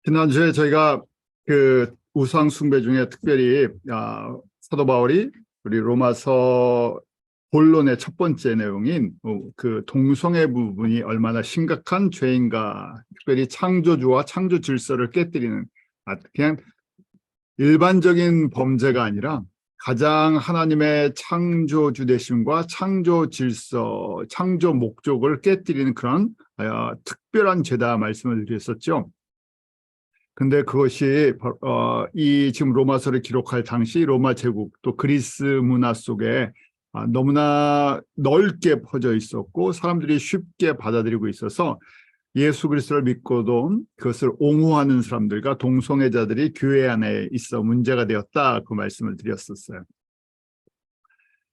지난주에 저희가 그 우상 숭배 중에 특별히 사도 바울이 우리 로마서 본론의 첫 번째 내용인 그 동성애 부분이 얼마나 심각한 죄인가, 특별히 창조주와 창조 질서를 깨뜨리는 그냥 일반적인 범죄가 아니라 가장 하나님의 창조주 되심과 창조 질서, 창조 목적을 깨뜨리는 그런 특별한 죄다 말씀을 드렸었죠. 근데 그것이 이 지금 로마서를 기록할 당시 로마 제국 또 그리스 문화 속에 너무나 넓게 퍼져 있었고 사람들이 쉽게 받아들이고 있어서 예수 그리스도를 믿고도 그것을 옹호하는 사람들과 동성애자들이 교회 안에 있어 문제가 되었다, 그 말씀을 드렸었어요.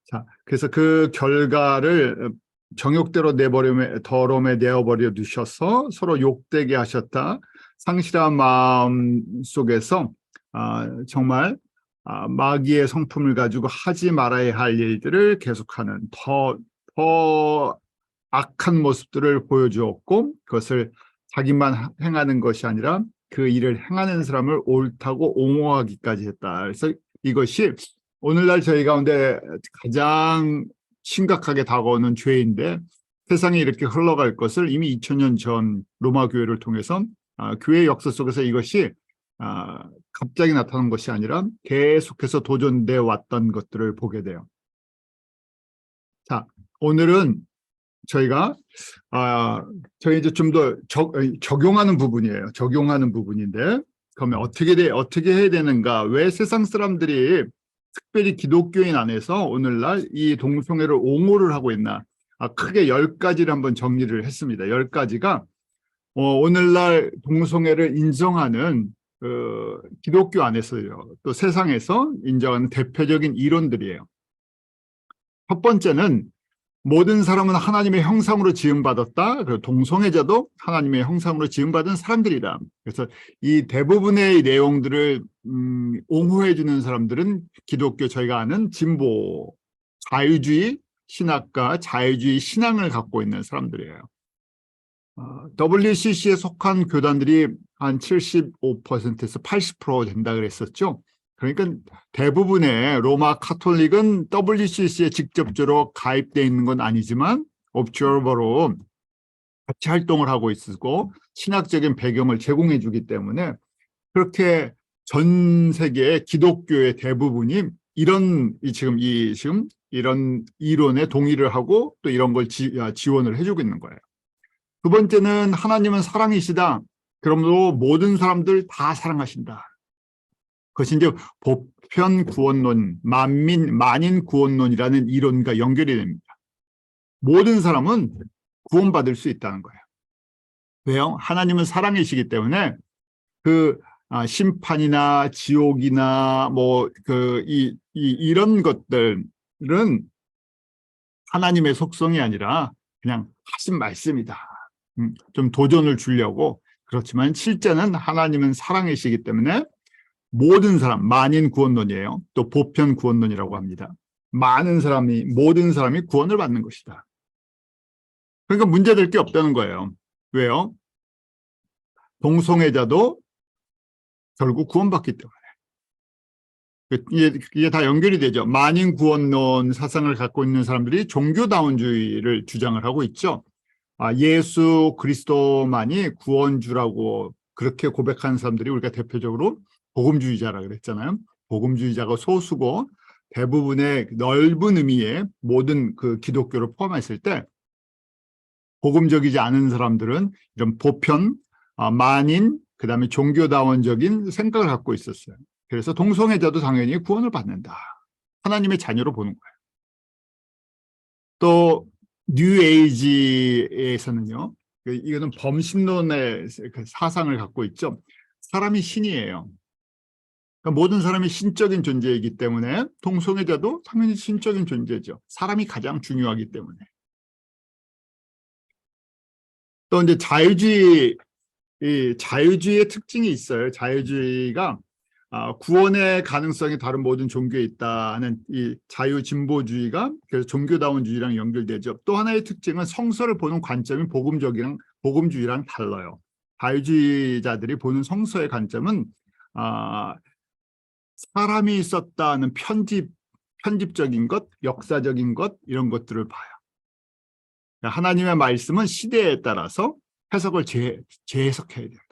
자, 그래서 그 결과를 정욕대로 더러움에 내어버려 두셔서 서로 욕되게 하셨다. 상실한 마음 속에서 정말 마귀의 성품을 가지고 하지 말아야 할 일들을 계속하는 더 악한 모습들을 보여주었고, 그것을 자기만 행하는 것이 아니라 그 일을 행하는 사람을 옳다고 옹호하기까지 했다. 그래서 이것이 오늘날 저희 가운데 가장 심각하게 다가오는 죄인데, 세상에 이렇게 흘러갈 것을 이미 2000년 전 로마 교회를 통해서 교회 역사 속에서 이것이 갑자기 나타난 것이 아니라 계속해서 도전되어 왔던 것들을 보게 돼요. 자, 오늘은 저희가 저희 이제 좀 더 적용하는 부분이에요. 적용하는 부분인데, 그러면 어떻게 해야 되는가? 왜 세상 사람들이 특별히 기독교인 안에서 오늘날 이 동성애를 옹호를 하고 있나? 크게 10가지를 한번 정리를 했습니다. 10가지가 오늘날 동성애를 인정하는 기독교 안에서요, 또 세상에서 인정하는 대표적인 이론들이에요. 첫 번째는 모든 사람은 하나님의 형상으로 지음받았다. 그리고 동성애자도 하나님의 형상으로 지음받은 사람들이다. 그래서 이 대부분의 내용들을 옹호해 주는 사람들은 기독교, 저희가 아는 진보, 자유주의 신학과 자유주의 신앙을 갖고 있는 사람들이에요. WCC에 속한 교단들이 한 75%에서 80% 된다 그랬었죠. 그러니까 대부분의 로마 카톨릭은 WCC에 직접적으로 가입되어 있는 건 아니지만 observer로 같이 활동을 하고 있고 신학적인 배경을 제공해 주기 때문에, 그렇게 전 세계의 기독교의 대부분이 지금 이런 이론에 동의를 하고 또 이런 걸 지원을 해주고 있는 거예요. 두 번째는 하나님은 사랑이시다. 그러므로 모든 사람들 다 사랑하신다. 그것이 이제 보편 구원론, 만인 구원론이라는 이론과 연결이 됩니다. 모든 사람은 구원받을 수 있다는 거예요. 왜요? 하나님은 사랑이시기 때문에 심판이나 지옥이나 이런 것들은 하나님의 속성이 아니라 그냥 하신 말씀이다. 좀 도전을 주려고. 그렇지만 실제는 하나님은 사랑이시기 때문에 모든 사람, 만인 구원론이에요. 또 보편 구원론이라고 합니다. 모든 사람이 구원을 받는 것이다. 그러니까 문제될 게 없다는 거예요. 왜요? 동성애자도 결국 구원받기 때문에. 이게 다 연결이 되죠. 만인 구원론 사상을 갖고 있는 사람들이 종교다원주의를 주장을 하고 있죠. 예수 그리스도만이 구원주라고 그렇게 고백하는 사람들이 우리가 대표적으로 복음주의자라 그랬잖아요. 복음주의자가 소수고 대부분의 넓은 의미의 모든 그 기독교를 포함했을 때 복음적이지 않은 사람들은 이런 보편, 만인, 그다음에 종교다원적인 생각을 갖고 있었어요. 그래서 동성애자도 당연히 구원을 받는다. 하나님의 자녀로 보는 거예요. 또 뉴에이지에서는요, 이거는 범신론의 사상을 갖고 있죠. 사람이 신이에요. 그러니까 모든 사람이 신적인 존재이기 때문에 동성애자도 당연히 신적인 존재죠. 사람이 가장 중요하기 때문에. 또 이제 자유주의의 특징이 있어요. 자유주의가 구원의 가능성이 다른 모든 종교에 있다 하는 이 자유진보주의가 그래서 종교다원주의랑 연결되죠. 또 하나의 특징은 성서를 보는 관점이 복음주의랑 달라요. 자유주의자들이 보는 성서의 관점은 사람이 있었다는 편집적인 것, 역사적인 것 이런 것들을 봐요. 하나님의 말씀은 시대에 따라서 해석을 재해석해야 된다.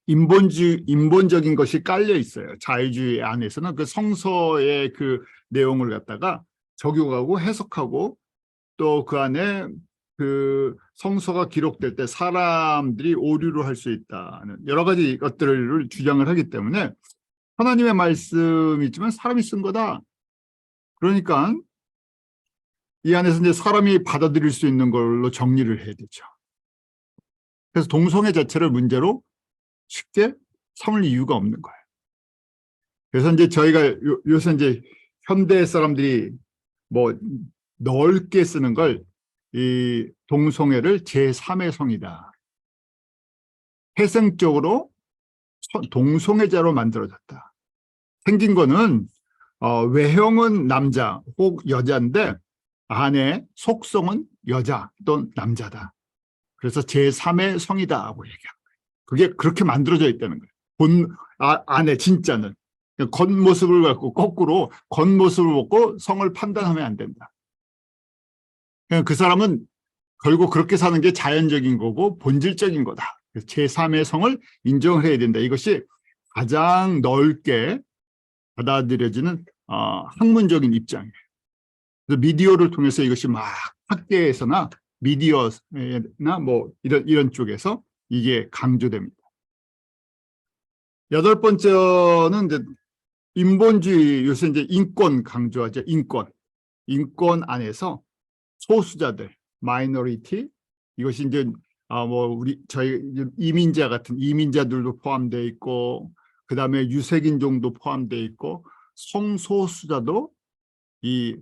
인본적인 것이 깔려 있어요. 자유주의 안에서는 그 성서의 그 내용을 갖다가 적용하고 해석하고 또 그 안에 그 성서가 기록될 때 사람들이 오류를 할 수 있다는 여러 가지 것들을 주장을 하기 때문에 하나님의 말씀이지만 사람이 쓴 거다. 그러니까 이 안에서 이제 사람이 받아들일 수 있는 걸로 정리를 해야 되죠. 그래서 동성애 자체를 문제로 쉽게 삼을 이유가 없는 거예요. 그래서 이제 저희가 요새 이제 현대 사람들이 뭐 넓게 쓰는 걸 이 동성애를 제3의 성이다. 태생적으로 동성애자로 만들어졌다. 생긴 거는 외형은 남자 혹 여자인데 안에 속성은 여자 또는 남자다. 그래서 제3의 성이다라고 얘기합니다. 그게 그렇게 만들어져 있다는 거예요. 안에 진짜는. 겉모습을 갖고 거꾸로 겉모습을 보고 성을 판단하면 안 된다. 그 사람은 결국 그렇게 사는 게 자연적인 거고 본질적인 거다. 제3의 성을 인정을 해야 된다. 이것이 가장 넓게 받아들여지는 학문적인 입장이에요. 그래서 미디어를 통해서 이것이 막 학계에서나 미디어나 뭐 이런 쪽에서 이게 강조됩니다. 여덟 번째는 이제 인본주의, 요새 이제 인권 강조하죠. 인권 안에서 소수자들, 마이너리티, 이것이 이제 뭐 저희 이민자 같은 이민자들도 포함되어 있고, 그 다음에 유색인종도 포함되어 있고, 성소수자도 이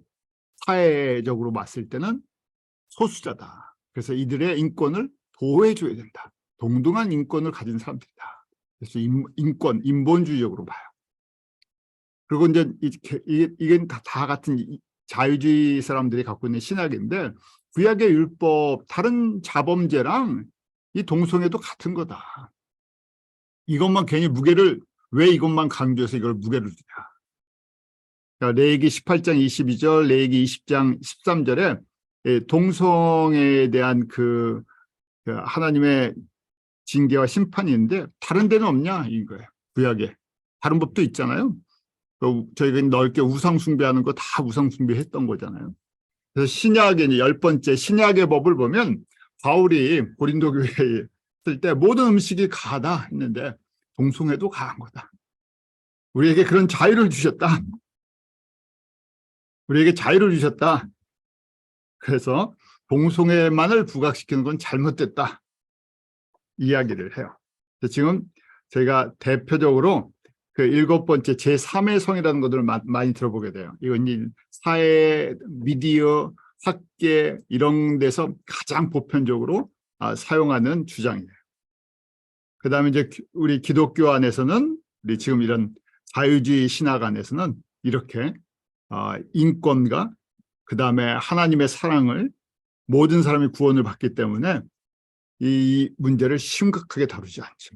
사회적으로 봤을 때는 소수자다. 그래서 이들의 인권을 보호해줘야 된다. 동등한 인권을 가진 사람들이다. 그래서 인본주의적으로 봐요. 그리고 이제 이게 다 같은 자유주의 사람들이 갖고 있는 신학인데, 구약의 율법, 다른 자범죄랑 이 동성애도 같은 거다. 이것만 괜히 왜 이것만 강조해서 이걸 무게를 주냐. 그러니까 레위기 18장 22절, 레위기 20장 13절에 동성애에 대한 그 하나님의 징계와 심판이 있는데 다른 데는 없냐 이거예요. 구약에. 다른 법도 있잖아요. 저희가 넓게 우상 숭배하는 거 다 우상 숭배했던 거잖아요. 그래서 신약의 10번째 신약의 법을 보면 바울이 고린도 교회에 있을 때 모든 음식이 가하다 했는데 동성애도 가한 거다. 우리에게 그런 자유를 주셨다. 우리에게 자유를 주셨다. 그래서 동성애만을 부각시키는 건 잘못됐다. 이야기를 해요. 지금 저희가 대표적으로 그 7번째 제3의 성이라는 것들을 많이 들어보게 돼요. 이건 사회, 미디어, 학계 이런 데서 가장 보편적으로 사용하는 주장이에요. 그 다음에 이제 우리 기독교 안에서는 우리 지금 이런 자유주의 신학 안에서는 이렇게 인권과 그 다음에 하나님의 사랑을 모든 사람이 구원을 받기 때문에 이 문제를 심각하게 다루지 않죠.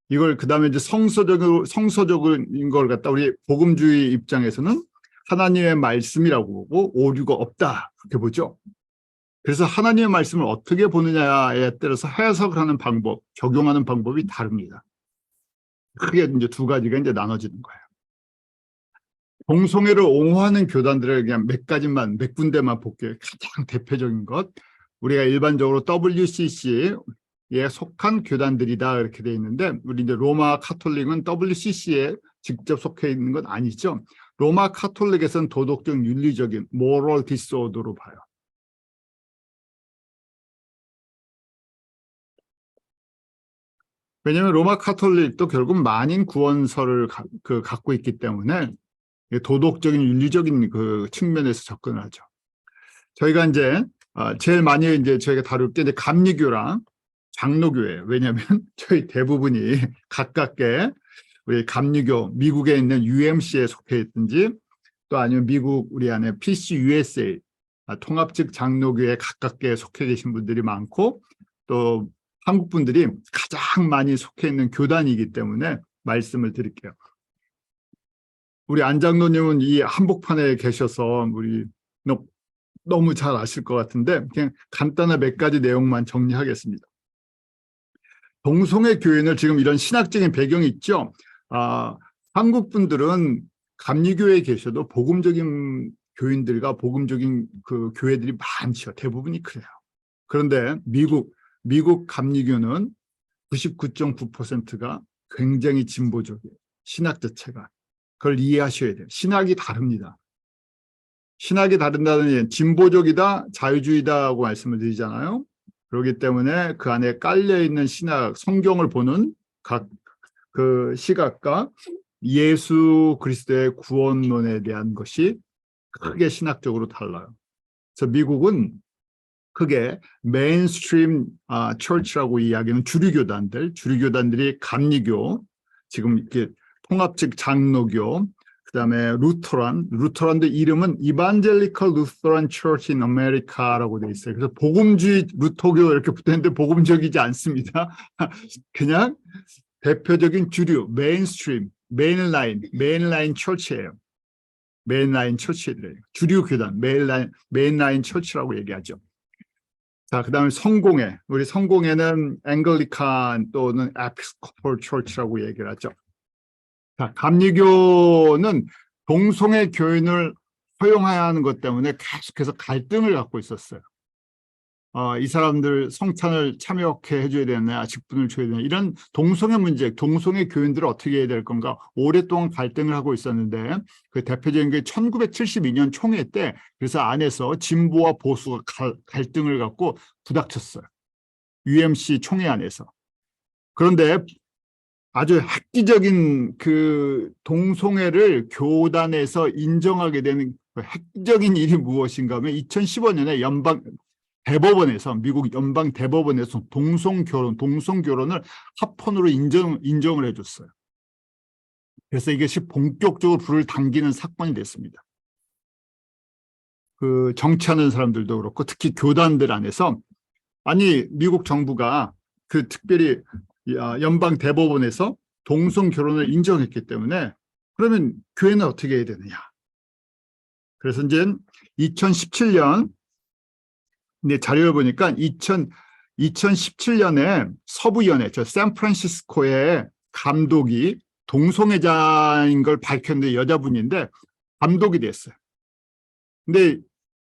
이걸 그 다음에 이제 성서적인 걸 갖다 우리 복음주의 입장에서는 하나님의 말씀이라고 보고 오류가 없다 그렇게 보죠. 그래서 하나님의 말씀을 어떻게 보느냐에 따라서 해석을 하는 방법, 적용하는 방법이 다릅니다. 크게 이제 두 가지가 이제 나눠지는 거예요. 동성애를 옹호하는 교단들을 그냥 몇 군데만 볼게요. 가장 대표적인 것, 우리가 일반적으로 WCC에 속한 교단들이다 이렇게 돼 있는데, 우리 이제 로마 카톨릭은 WCC에 직접 속해 있는 건 아니죠. 로마 카톨릭에서는 도덕적 윤리적인 moral disorder로 봐요. 왜냐하면 로마 카톨릭도 결국 만인 구원설을 갖고 있기 때문에 도덕적인 윤리적인 그 측면에서 접근하죠. 저희가 이제 제일 많이 이제 저희가 다룰 게 이제 감리교랑 장로교예요. 왜냐하면 저희 대부분이 가깝게 우리 감리교 미국에 있는 UMC에 속해 있든지 또 아니면 미국 우리 안에 PCUSA 통합적 장로교에 가깝게 속해 계신 분들이 많고 또 한국 분들이 가장 많이 속해 있는 교단이기 때문에 말씀을 드릴게요. 우리 안 장로님은 이 한복판에 계셔서 우리 너무 잘 아실 것 같은데 그냥 간단한 몇 가지 내용만 정리하겠습니다. 동성애 교인을 지금 이런 신학적인 배경이 있죠. 한국 분들은 감리교회에 계셔도 복음적인 교인들과 복음적인 그 교회들이 많죠. 대부분이 그래요. 그런데 미국 감리교는 99.9%가 굉장히 진보적이에요. 신학 자체가. 그걸 이해하셔야 돼요. 신학이 다릅니다. 신학이 다른다는 얘기는 진보적이다, 자유주의다라고 말씀을 드리잖아요. 그렇기 때문에 그 안에 깔려있는 신학, 성경을 보는 각 그 시각과 예수 그리스도의 구원론에 대한 것이 크게 신학적으로 달라요. 그래서 미국은 크게 메인스트림 처치라고 이야기하는 주류교단들이 감리교, 지금 이렇게 통합적 장로교, 그다음에 루터란도 이름은 이반젤리컬 루터란 처치 인 아메리카라고 돼 있어요. 그래서 복음주의 루터교 이렇게 붙었는데 복음적이지 않습니다. 그냥 대표적인 주류, 메인스트림, 메인라인 처치예요. 메인라인 처치들이에요. 주류 교단, 메인라인 처치라고 얘기하죠. 자, 그다음에 성공회. 우리 성공회는 앵글리칸 또는 에피스코폴 처치라고 얘기를 하죠. 자, 감리교는 동성애 교인을 허용해야 하는 것 때문에 계속해서 갈등을 갖고 있었어요. 이 사람들 성찬을 참여케 해줘야 되나, 직분을 줘야 되나, 이런 동성애 문제, 동성애 교인들을 어떻게 해야 될 건가 오랫동안 갈등을 하고 있었는데 그 대표적인 게 1972년 총회 때 그래서 안에서 진보와 보수가 갈등을 갖고 부닥쳤어요. UMC 총회 안에서. 그런데 아주 획기적인 그 동성애를 교단에서 인정하게 되는 획기적인 일이 무엇인가 하면 2015년에 미국 연방 대법원에서 동성결혼을 합헌으로 인정을 해줬어요. 그래서 이것이 본격적으로 불을 당기는 사건이 됐습니다. 그 정치하는 사람들도 그렇고 특히 교단들 안에서 미국 정부가 그 특별히 연방 대법원에서 동성 결혼을 인정했기 때문에 그러면 교회는 어떻게 해야 되느냐. 그래서 이제 2017년 자료를 보니까 2017년에 서부연회, 샌프란시스코의 감독이 동성애자인 걸 밝혔는데 여자분인데 감독이 됐어요. 근데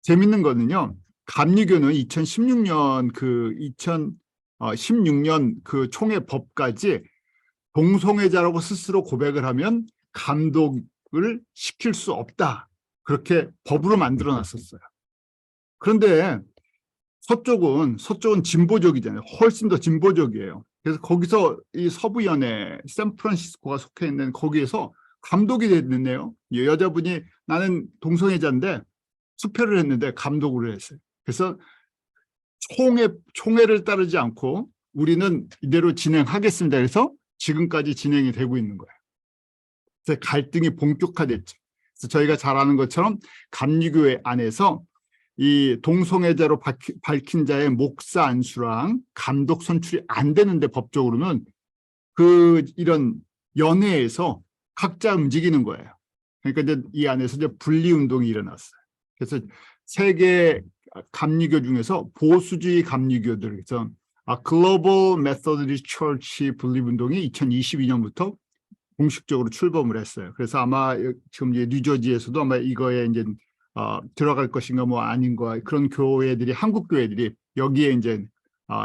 재밌는 거는요. 감리교는 2016년 그 총회 법까지 동성애자라고 스스로 고백을 하면 감독을 시킬 수 없다. 그렇게 법으로 만들어 놨었어요. 그런데 서쪽은 진보적이잖아요. 훨씬 더 진보적이에요. 그래서 거기서 이 서부연회, 샌프란시스코가 속해 있는 거기에서 감독이 됐네요. 여자분이 나는 동성애자인데 수표를 했는데 감독을 했어요. 그래서 총회를 따르지 않고 우리는 이대로 진행하겠습니다. 그래서 지금까지 진행이 되고 있는 거예요. 그래서 갈등이 본격화됐죠. 그래서 저희가 잘 아는 것처럼 감리교회 안에서 이 동성애자로 밝힌 자의 목사 안수랑 감독 선출이 안 되는데 법적으로는 이런 연회에서 각자 움직이는 거예요. 그러니까 이제 이 안에서 이제 분리 운동이 일어났어요. 그래서 세계 감리교 중에서 보수주의 감리교들, 그래서 Global Methodist Church 분립 운동이 2022년부터 공식적으로 출범을 했어요. 그래서 아마 지금 이제 뉴저지에서도 아마 이거에 이제 들어갈 것인가 뭐 아닌가 그런 교회들이 한국 교회들이 여기에 이제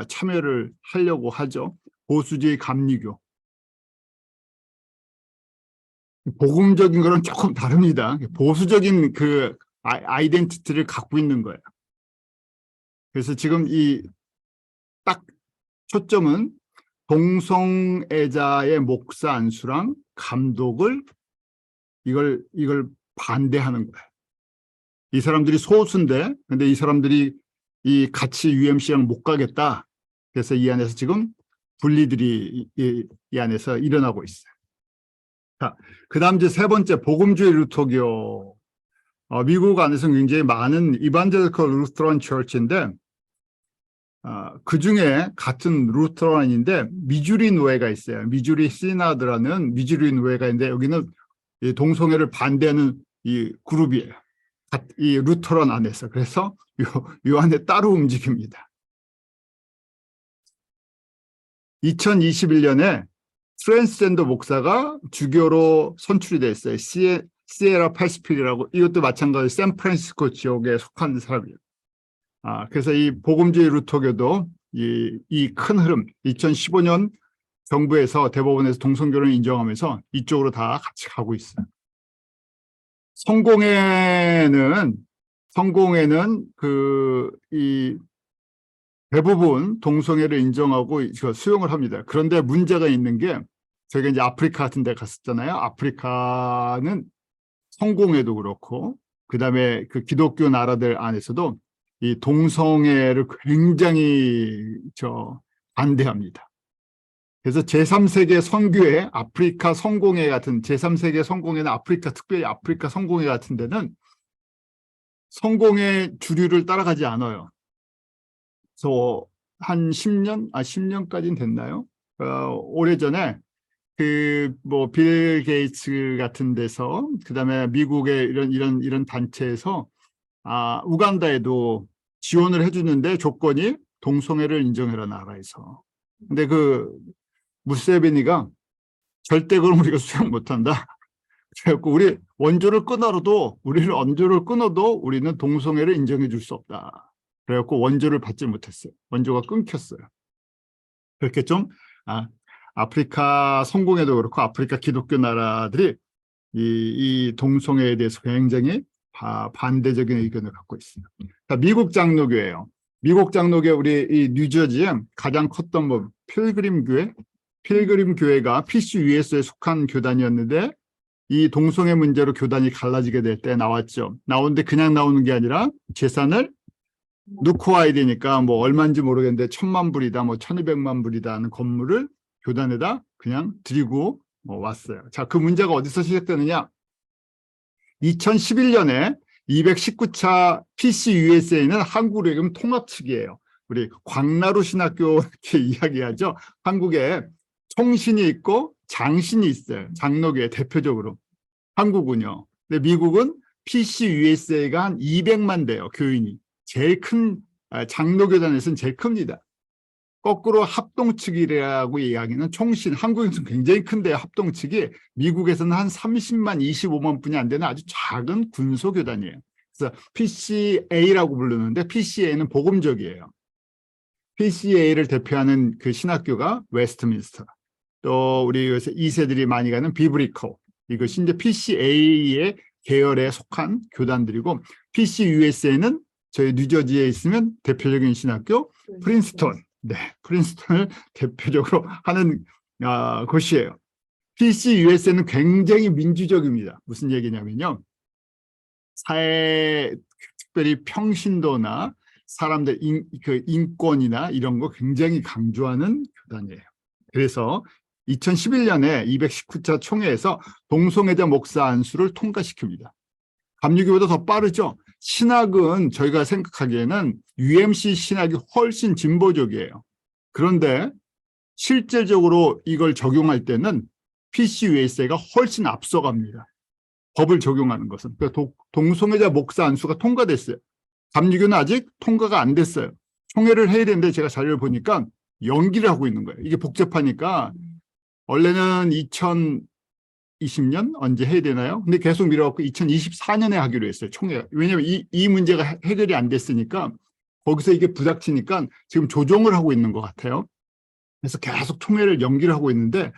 참여를 하려고 하죠. 보수주의 감리교. 복음적인 거는 조금 다릅니다. 보수적인 그 아이덴티티를 갖고 있는 거예요. 그래서 지금 이 딱 초점은 동성애자의 목사 안수랑 감독을 이걸 반대하는 거예요. 이 사람들이 소수인데, 근데 이 사람들이 같이 UMC랑 못 가겠다. 그래서 이 안에서 지금 분리들이 이 안에서 일어나고 있어요. 자, 그다음 이제 세 번째 복음주의 루터교. 미국 안에서 굉장히 많은 이반젤리컬 루터란 처치인데 그 중에 같은 루터란인데 미주리 노예가 있어요. 미주리 시나드라는 미주리 노예가 있는데 여기는 이 동성애를 반대하는 이 그룹이에요. 이 루터란 안에서. 그래서 요 안에 따로 움직입니다. 2021년에 트랜스젠더 목사가 주교로 선출이 됐어요. 시에라 파시필이라고. 이것도 마찬가지로 샌프란시스코 지역에 속한 사람이에요. 그래서 이 복음주의 루터교도 이 큰 흐름, 2015년 정부에서 대법원에서 동성결혼을 인정하면서 이쪽으로 다 같이 가고 있어요. 성공회는 이 대부분 동성애를 인정하고 수용을 합니다. 그런데 문제가 있는 게 저희가 이제 아프리카 같은 데 갔었잖아요. 아프리카는 성공회도 그렇고 그다음에 그 기독교 나라들 안에서도 이 동성애를 굉장히 반대합니다. 그래서 제3세계 선교회, 아프리카 성공회 같은 제3세계 성공회는 특별히 아프리카 성공회 같은 데는 성공회 주류를 따라가지 않아요. 그래서 한 10년까지는 됐나요? 오래전에 빌 게이츠 같은 데서 그다음에 미국의 이런 단체에서 우간다에도 지원을 해주는데 조건이 동성애를 인정해라 나라에서. 근데 무세베니가 절대 그럼 우리가 수용 못한다. 그래갖고 우리를 원조를 끊어도 우리는 동성애를 인정해 줄 수 없다. 그래갖고 원조를 받지 못했어요. 원조가 끊겼어요. 그렇게 좀 아프리카 성공회도 그렇고 아프리카 기독교 나라들이 이 동성애에 대해서 굉장히 반대적인 의견을 갖고 있습니다. 미국 장로교예요. 미국 장로교 우리 이 뉴저지에 가장 컸던 필그림 교회가 PCUS에 속한 교단이었는데 이 동성애 문제로 교단이 갈라지게 될 때 나왔죠. 나오는데 그냥 나오는 게 아니라 재산을 넣고 와야 되니까 얼마인지 모르겠는데 1,000만 불이다 1,200만 불이다 하는 건물을 교단에다 그냥 드리고 왔어요. 자, 그 문제가 어디서 시작되느냐? 2011년에 219차 PCUSA는 한국의금 통합 측이에요. 우리 광나루 신학교 이렇게 이야기하죠. 한국에 총신이 있고 장신이 있어요. 장로교회 대표적으로. 한국은요. 근데 미국은 PCUSA가 한 200만 돼요. 교인이. 제일 큰 장로교단에서는 제일 큽니다. 거꾸로 합동측이라고 이야기는 총신, 한국에서는 굉장히 큰데요. 합동측이 미국에서는 한 30만, 25만 분이 안 되는 아주 작은 군소교단이에요. 그래서 PCA라고 부르는데 PCA는 복음적이에요. PCA를 대표하는 그 신학교가 웨스트민스터. 또 우리 요새 2세들이 많이 가는 비브리커. 이것이 이제 PCA의 계열에 속한 교단들이고 PCUSA는 저희 뉴저지에 있으면 대표적인 신학교 프린스턴. 네, 프린스턴을 대표적으로 하는 곳이에요. PCUSA는 굉장히 민주적입니다. 무슨 얘기냐면요. 사회, 특별히 평신도나 사람들 인권이나 이런 거 굉장히 강조하는 교단이에요. 그래서 2011년에 219차 총회에서 동성애자 목사 안수를 통과시킵니다. 감리교보다 더 빠르죠. 신학은 저희가 생각하기에는 UMC 신학이 훨씬 진보적이에요. 그런데 실질적으로 이걸 적용할 때는 PCUSA가 훨씬 앞서갑니다. 법을 적용하는 것은. 그러니까 동성애자 목사 안수가 통과됐어요. 감리교는 아직 통과가 안 됐어요. 총회를 해야 되는데 제가 자료를 보니까 연기를 하고 있는 거예요. 이게 복잡하니까 원래는 2020년 언제 해야 되나요? 근데 계속 미뤄갖고 2024년에 하기로 했어요. 총회가. 왜냐하면 이 문제가 해결이 안 됐으니까 거기서 이게 부닥치니까 지금 조정을 하고 있는 것 같아요. 그래서 계속 총회를 연기를 하고 있는데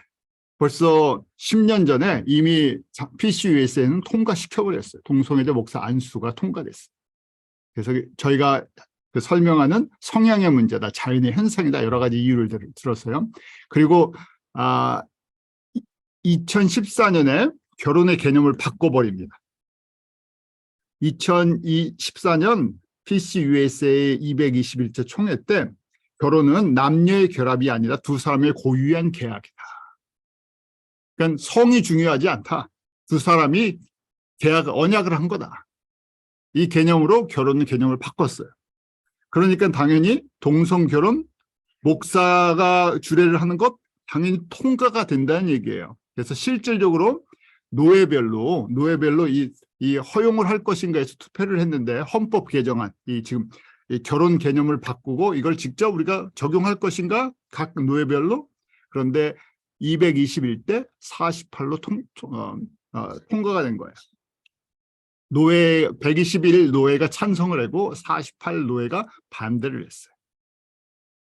벌써 10년 전에 이미 PCUSA는 통과시켜버렸어요. 동성애자 목사 안수가 통과됐어요. 그래서 저희가 설명하는 성향의 문제다, 자연의 현상이다, 여러 가지 이유를 들었어요. 그리고 2014년에 결혼의 개념을 바꿔버립니다. 2014년 PCUSA 221차 총회 때 결혼은 남녀의 결합이 아니라 두 사람의 고유한 계약이다. 그러니까 성이 중요하지 않다. 두 사람이 언약을 한 거다. 이 개념으로 결혼의 개념을 바꿨어요. 그러니까 당연히 동성결혼 목사가 주례를 하는 것 당연히 통과가 된다는 얘기예요. 그래서 실질적으로 노예별로 이 허용을 할 것인가 해서 투표를 했는데 헌법 개정안 지금 이 결혼 개념을 바꾸고 이걸 직접 우리가 적용할 것인가 각 노예별로 그런데 221대 48로 통과가 된 거예요. 노예 121 노예가 찬성을 하고 48 노예가 반대를 했어요.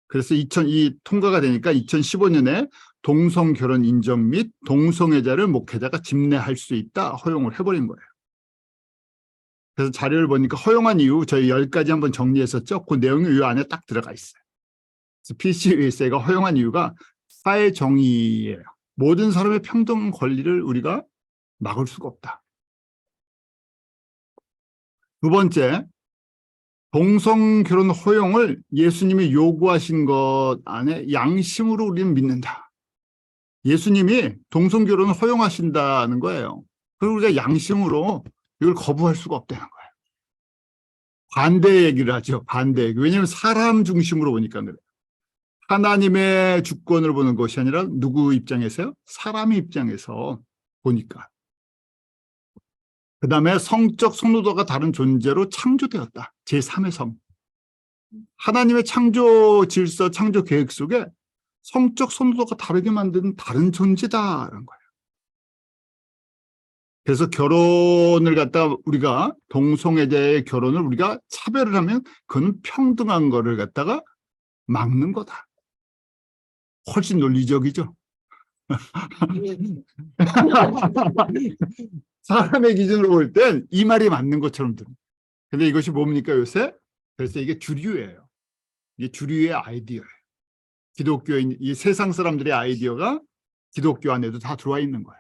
그래서 이 통과가 되니까 2015년에 동성결혼 인정 및 동성애자를 목회자가 집례할 수 있다 허용을 해버린 거예요. 그래서 자료를 보니까 허용한 이유 저희 10가지 한번 정리했었죠. 그 내용이 이 안에 딱 들어가 있어요. 그래서 PCUSA가 허용한 이유가 사회 정의예요. 모든 사람의 평등 권리를 우리가 막을 수가 없다. 두 번째, 동성결혼 허용을 예수님이 요구하신 것 안에 양심으로 우리는 믿는다. 예수님이 동성결혼을 허용하신다는 거예요. 그리고 우리가 양심으로 이걸 거부할 수가 없다는 거예요. 반대 얘기를 하죠. 반대 얘기. 왜냐하면 사람 중심으로 보니까 그래요. 하나님의 주권을 보는 것이 아니라 누구 입장에서요? 사람의 입장에서 보니까. 그 다음에 성적 선호도가 다른 존재로 창조되었다. 제3의 성. 하나님의 창조 질서, 창조 계획 속에 성적 선호도가 다르게 만드는 다른 존재다라는 거예요. 그래서 결혼을 갖다가 우리가 동성애자의 결혼을 우리가 차별을 하면 그건 평등한 거를 갖다가 막는 거다. 훨씬 논리적이죠. 사람의 기준으로 볼 땐 이 말이 맞는 것처럼 들어요. 근데 이것이 뭡니까 요새? 그래서 이게 주류예요. 이게 주류의 아이디어예요. 기독교인 이 세상 사람들의 아이디어가 기독교 안에도 다 들어와 있는 거예요.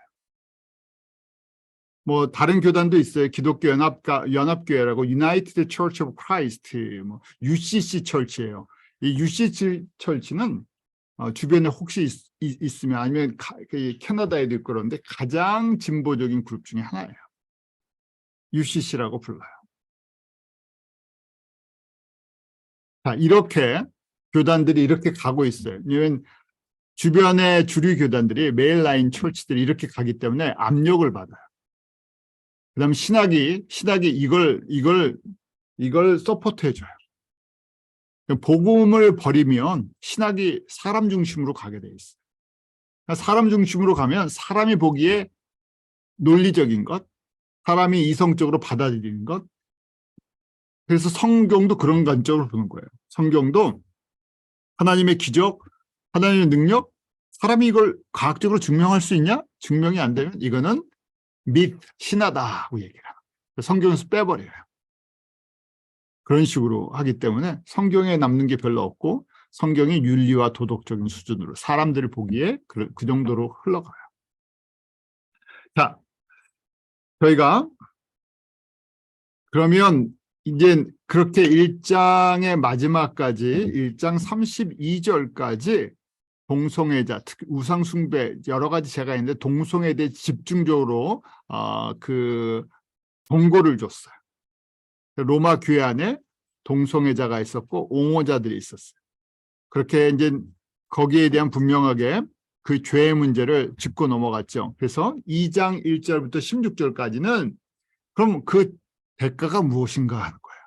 뭐 다른 교단도 있어요. 기독교 연합교회라고 United Church of Christ, 뭐 UCC 철치예요. 이 UCC 철치는 주변에 혹시 있으면 아니면 캐나다에도 있고 그런데 가장 진보적인 그룹 중에 하나예요. UCC라고 불러요. 자, 이렇게 교단들이 이렇게 가고 있어요. 왜냐하면 주변의 주류 교단들이 메일라인 철치들이 이렇게 가기 때문에 압력을 받아요. 그다음 신학이 이걸 서포트해줘요. 복음을 버리면 신학이 사람 중심으로 가게 돼 있어요. 그러니까 사람 중심으로 가면 사람이 보기에 논리적인 것, 사람이 이성적으로 받아들이는 것. 그래서 성경도 그런 관점으로 보는 거예요. 성경도 하나님의 기적, 하나님의 능력, 사람이 이걸 과학적으로 증명할 수 있냐? 증명이 안 되면 이거는 신하다고 얘기를 해요. 성경에서 빼버려요. 그런 식으로 하기 때문에 성경에 남는 게 별로 없고 성경이 윤리와 도덕적인 수준으로 사람들을 보기에 그 정도로 흘러가요. 자, 저희가 그러면 이제 그렇게 1장의 마지막까지 1장 32절까지 동성애자, 특히 우상숭배 여러 가지 제가 있는데 동성애에 대해 집중적으로 그 권고를 줬어요. 로마 교회 안에 동성애자가 있었고 옹호자들이 있었어요. 그렇게 이제 거기에 대한 분명하게 그 죄의 문제를 짚고 넘어갔죠. 그래서 2장 1절부터 16절까지는 그럼 그 대가가 무엇인가 하는 거예요.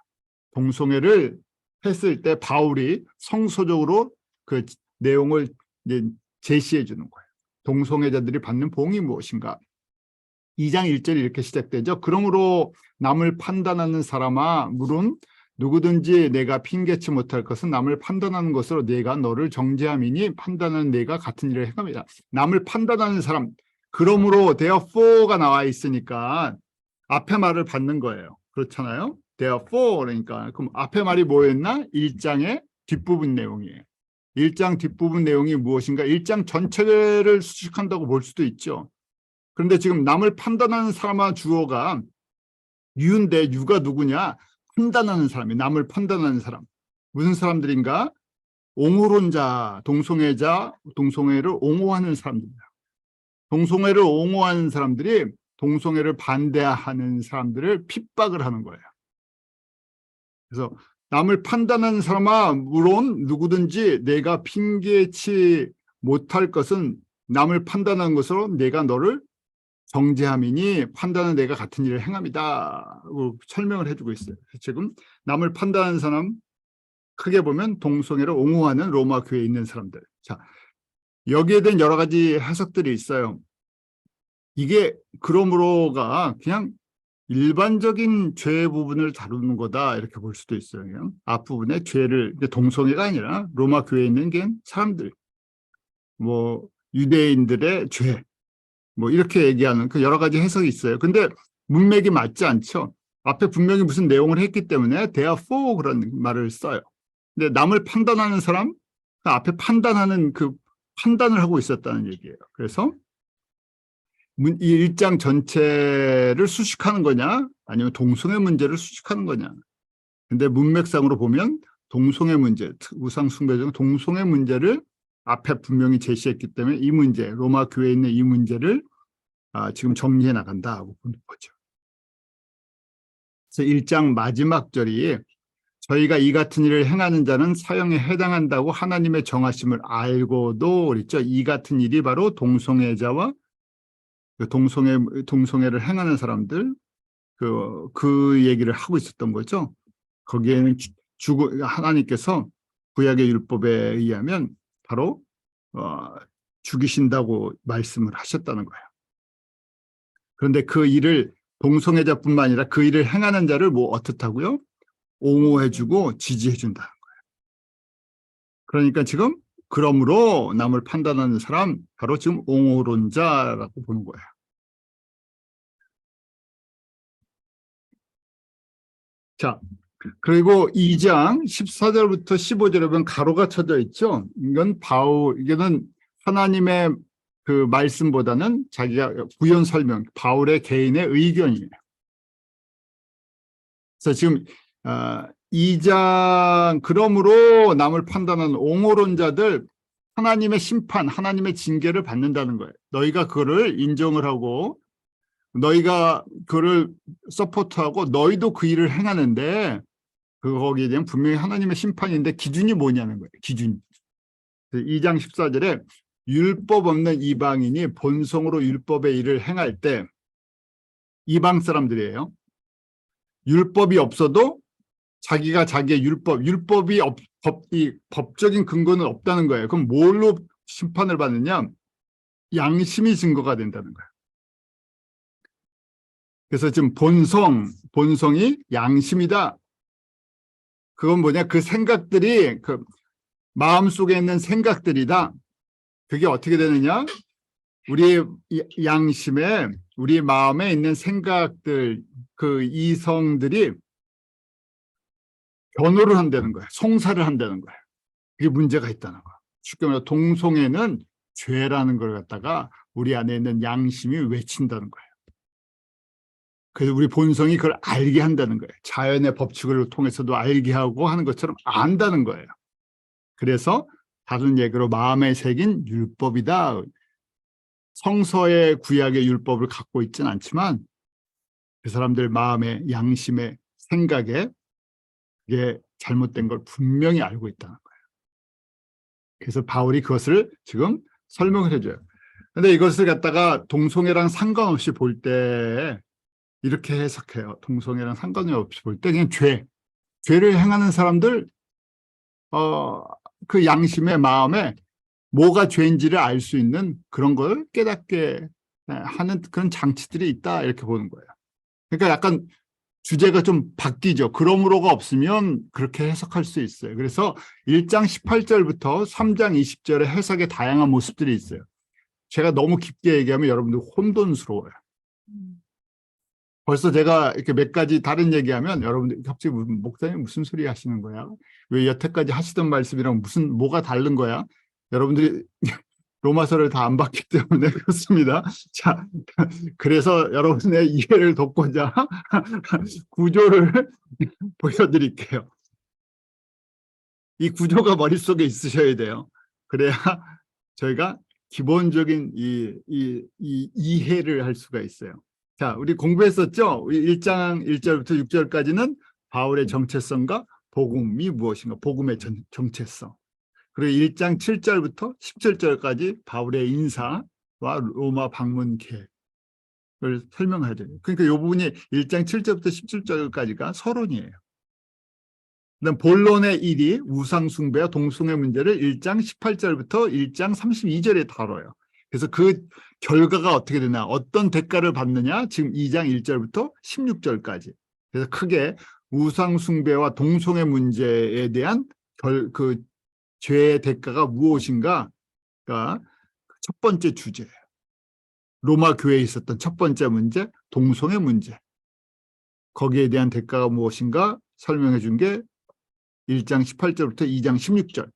동성애를 했을 때 바울이 성서적으로 그 내용을 이제 제시해 주는 거예요. 동성애자들이 받는 보응이 무엇인가. 2장 1절이 이렇게 시작되죠. 그러므로 남을 판단하는 사람아 물은 누구든지 내가 핑계치 못할 것은 남을 판단하는 것으로 내가 너를 정죄함이니 판단하는 내가 같은 일을 행함이다. 남을 판단하는 사람, 그러므로 therefore 나와 있으니까 앞에 말을 받는 거예요. 그렇잖아요. therefore 그러니까 그럼 앞에 말이 뭐였나? 1장의 뒷부분 내용이에요. 1장 뒷부분 내용이 무엇인가? 1장 전체를 수식한다고 볼 수도 있죠. 그런데 지금 남을 판단하는 사람과 주어가 유인데 유가 누구냐? 판단하는 사람이 남을 판단하는 사람. 무슨 사람들인가? 옹호론자, 동성애자, 동성애를 옹호하는 사람들입니다. 동성애를 옹호하는 사람들이 동성애를 반대하는 사람들을 핍박을 하는 거예요. 그래서 남을 판단하는 사람아, 물론 누구든지 내가 핑계치 못할 것은 남을 판단하는 것으로 내가 너를 정죄함이니 판단은 내가 같은 일을 행함이다. 설명을 해주고 있어요. 지금 남을 판단하는 사람, 크게 보면 동성애를 옹호하는 로마 교회에 있는 사람들. 자, 여기에 대한 여러 가지 해석들이 있어요. 이게 그러므로가 그냥 일반적인 죄 부분을 다루는 거다 이렇게 볼 수도 있어요. 그냥 앞부분에 죄를, 동성애가 아니라 로마 교회에 있는 게 사람들, 뭐 유대인들의 죄, 뭐 이렇게 얘기하는 그 여러 가지 해석이 있어요. 근데 문맥이 맞지 않죠. 앞에 분명히 무슨 내용을 했기 때문에 they are for 그런 말을 써요. 근데 남을 판단하는 사람, 그 앞에 판단하는 그 판단을 하고 있었다는 얘기예요. 그래서 이 1장 전체를 수식하는 거냐 아니면 동성애 문제를 수식하는 거냐. 근데 문맥상으로 보면 동성애 문제, 우상 숭배 중 동성애 문제를 앞에 분명히 제시했기 때문에 이 문제, 로마 교회에 있는 이 문제를 지금 정리해 나간다고 보는 거죠. 그래서 1장 마지막 절이 저희가 이 같은 일을 행하는 자는 사형에 해당한다고 하나님의 정하심을 알고도 그랬죠. 이 같은 일이 바로 동성애자와 동성애를 행하는 사람들 그 얘기를 하고 있었던 거죠. 거기에는 하나님께서 구약의 율법에 의하면 바로 죽이신다고 말씀을 하셨다는 거예요. 그런데 그 일을 동성애자뿐만 아니라 그 일을 행하는 자를 뭐 어떻다고요? 옹호해주고 지지해준다는 거예요. 그러니까 지금 그러므로 남을 판단하는 사람 바로 지금 옹호론자라고 보는 거예요. 자, 그리고 2장 14절부터 15절에 보면 가로가 쳐져 있죠. 이거는 하나님의 그 말씀보다는 자기가 구현 설명, 바울의 개인의 의견이에요. 그래서 지금 2장 그러므로 남을 판단하는 옹호론자들 하나님의 심판, 하나님의 징계를 받는다는 거예요. 너희가 그거를 인정을 하고 너희가 그거를 서포트하고 너희도 그 일을 행하는데 거기에 대한 분명히 하나님의 심판인데 기준이 뭐냐는 거예요. 기준. 2장 14절에 율법 없는 이방인이 본성으로 율법의 일을 행할 때 이방 사람들이에요. 율법이 없어도 자기가 자기의 율법이 법적인 근거는 없다는 거예요. 그럼 뭘로 심판을 받느냐? 양심이 증거가 된다는 거예요. 그래서 지금 본성이 양심이다. 그건 뭐냐? 그 생각들이 그 마음속에 있는 생각들이다. 그게 어떻게 되느냐? 우리 양심에, 우리 마음에 있는 생각들, 그 이성들이 변호를 한다는 거예요. 송사를 한다는 거예요. 그게 문제가 있다는 거예요. 쉽게 말해서 동성애는 죄라는 걸 갖다가 우리 안에 있는 양심이 외친다는 거예요. 그래서 우리 본성이 그걸 알게 한다는 거예요. 자연의 법칙을 통해서도 알게 하고 하는 것처럼 안다는 거예요. 그래서 다른 얘기로 마음에 새긴 율법이다. 성서의 구약의 율법을 갖고 있지는 않지만 그 사람들 마음의 양심의 생각에 그게 잘못된 걸 분명히 알고 있다는 거예요. 그래서 바울이 그것을 지금 설명을 해줘요. 근데 이것을 갖다가 동성애랑 상관없이 볼 때 이렇게 해석해요. 동성애랑 상관없이 볼 때 그냥 죄를 행하는 사람들 그 양심의 마음에 뭐가 죄인지를 알 수 있는 그런 걸 깨닫게 하는 그런 장치들이 있다 이렇게 보는 거예요. 그러니까 약간 주제가 좀 바뀌죠. 그러므로가 없으면 그렇게 해석할 수 있어요. 그래서 1장 18절부터 3장 20절의 해석의 다양한 모습들이 있어요. 제가 너무 깊게 얘기하면 여러분들 혼돈스러워요. 벌써 제가 이렇게 몇 가지 다른 얘기하면 여러분들 갑자기 목사님 무슨 소리 하시는 거야? 왜 여태까지 하시던 말씀이랑 뭐가 다른 거야? 여러분들이 로마서를 다 안 봤기 때문에 그렇습니다. 자, 그래서 여러분의 이해를 돕고자 구조를 보여드릴게요. 이 구조가 머릿속에 있으셔야 돼요. 그래야 저희가 기본적인 이 이해를 할 수가 있어요. 자, 우리 공부했었죠? 우리 1장 1절부터 6절까지는 바울의 정체성과 복음이 무엇인가, 복음의 정체성. 그리고 1장 7절부터 17절까지 바울의 인사와 로마 방문 계획을 설명해야 돼요. 그러니까 이 부분이 1장 7절부터 17절까지가 서론이에요. 그다음 본론의 1이 우상 숭배와 동성애 문제를 1장 18절부터 1장 32절에 다뤄요. 그래서 그 결과가 어떻게 되나, 어떤 대가를 받느냐, 지금 2장 1절부터 16절까지. 그래서 크게 우상 숭배와 동성애 문제에 대한 그 죄의 대가가 무엇인가가 첫 번째 주제예요. 로마 교회에 있었던 첫 번째 문제, 동성애 문제. 거기에 대한 대가가 무엇인가 설명해 준 게 1장 18절부터 2장 16절.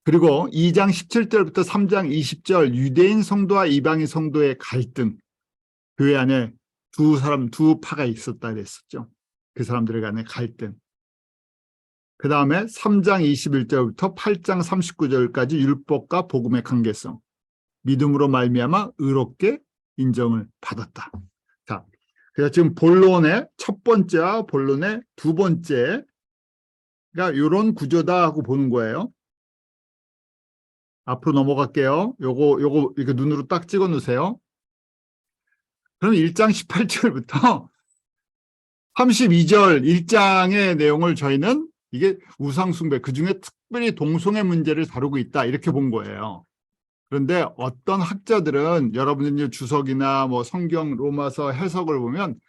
그리고 2장 17절부터 3장 20절 유대인 성도와 이방인 성도의 갈등. 교회 안에 두 파가 있었다 그랬었죠. 그 사람들 간의 갈등. 그 다음에 3장 21절부터 8장 39절까지 율법과 복음의 관계성. 믿음으로 말미암아 의롭게 인정을 받았다. 자, 그래서 지금 본론의 첫 번째와 본론의 두 번째가 이런 구조다 하고 보는 거예요. 앞으로 넘어갈게요. 요거 이렇게 눈으로 딱 찍어 놓으세요. 그럼 1장 18절부터 32절 1장의 내용을 저희는 이게 우상숭배, 그중에 특별히 동성애 문제를 다루고 있다, 이렇게 본 거예요. 그런데 어떤 학자들은, 여러분들 주석이나 뭐 성경 로마서 해석을 보면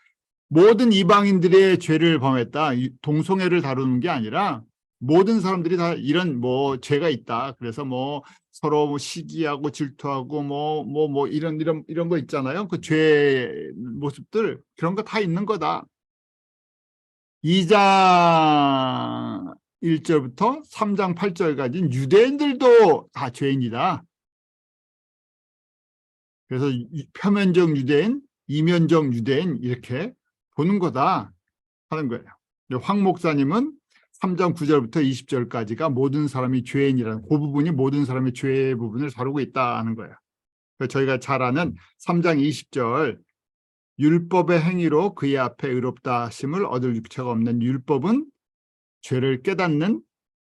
모든 이방인들의 죄를 범했다, 동성애를 다루는 게 아니라 모든 사람들이 다 이런 뭐 죄가 있다. 그래서 뭐 서로 뭐 시기하고 질투하고 뭐 이런 거 있잖아요. 그 죄의 모습들, 그런 거 다 있는 거다. 2장 1절부터 3장 8절까지는 유대인들도 다 죄인이다. 그래서 표면적 유대인, 이면적 유대인, 이렇게 보는 거다 하는 거예요. 황 목사님은 3장 9절부터 20절까지가 모든 사람이 죄인이라는, 그 부분이 모든 사람의 죄의 부분을 다루고 있다 하는 거예요. 저희가 잘 아는 3장 20절, 율법의 행위로 그의 앞에 의롭다 하심을 얻을 육체가 없는 율법은 죄를 깨닫는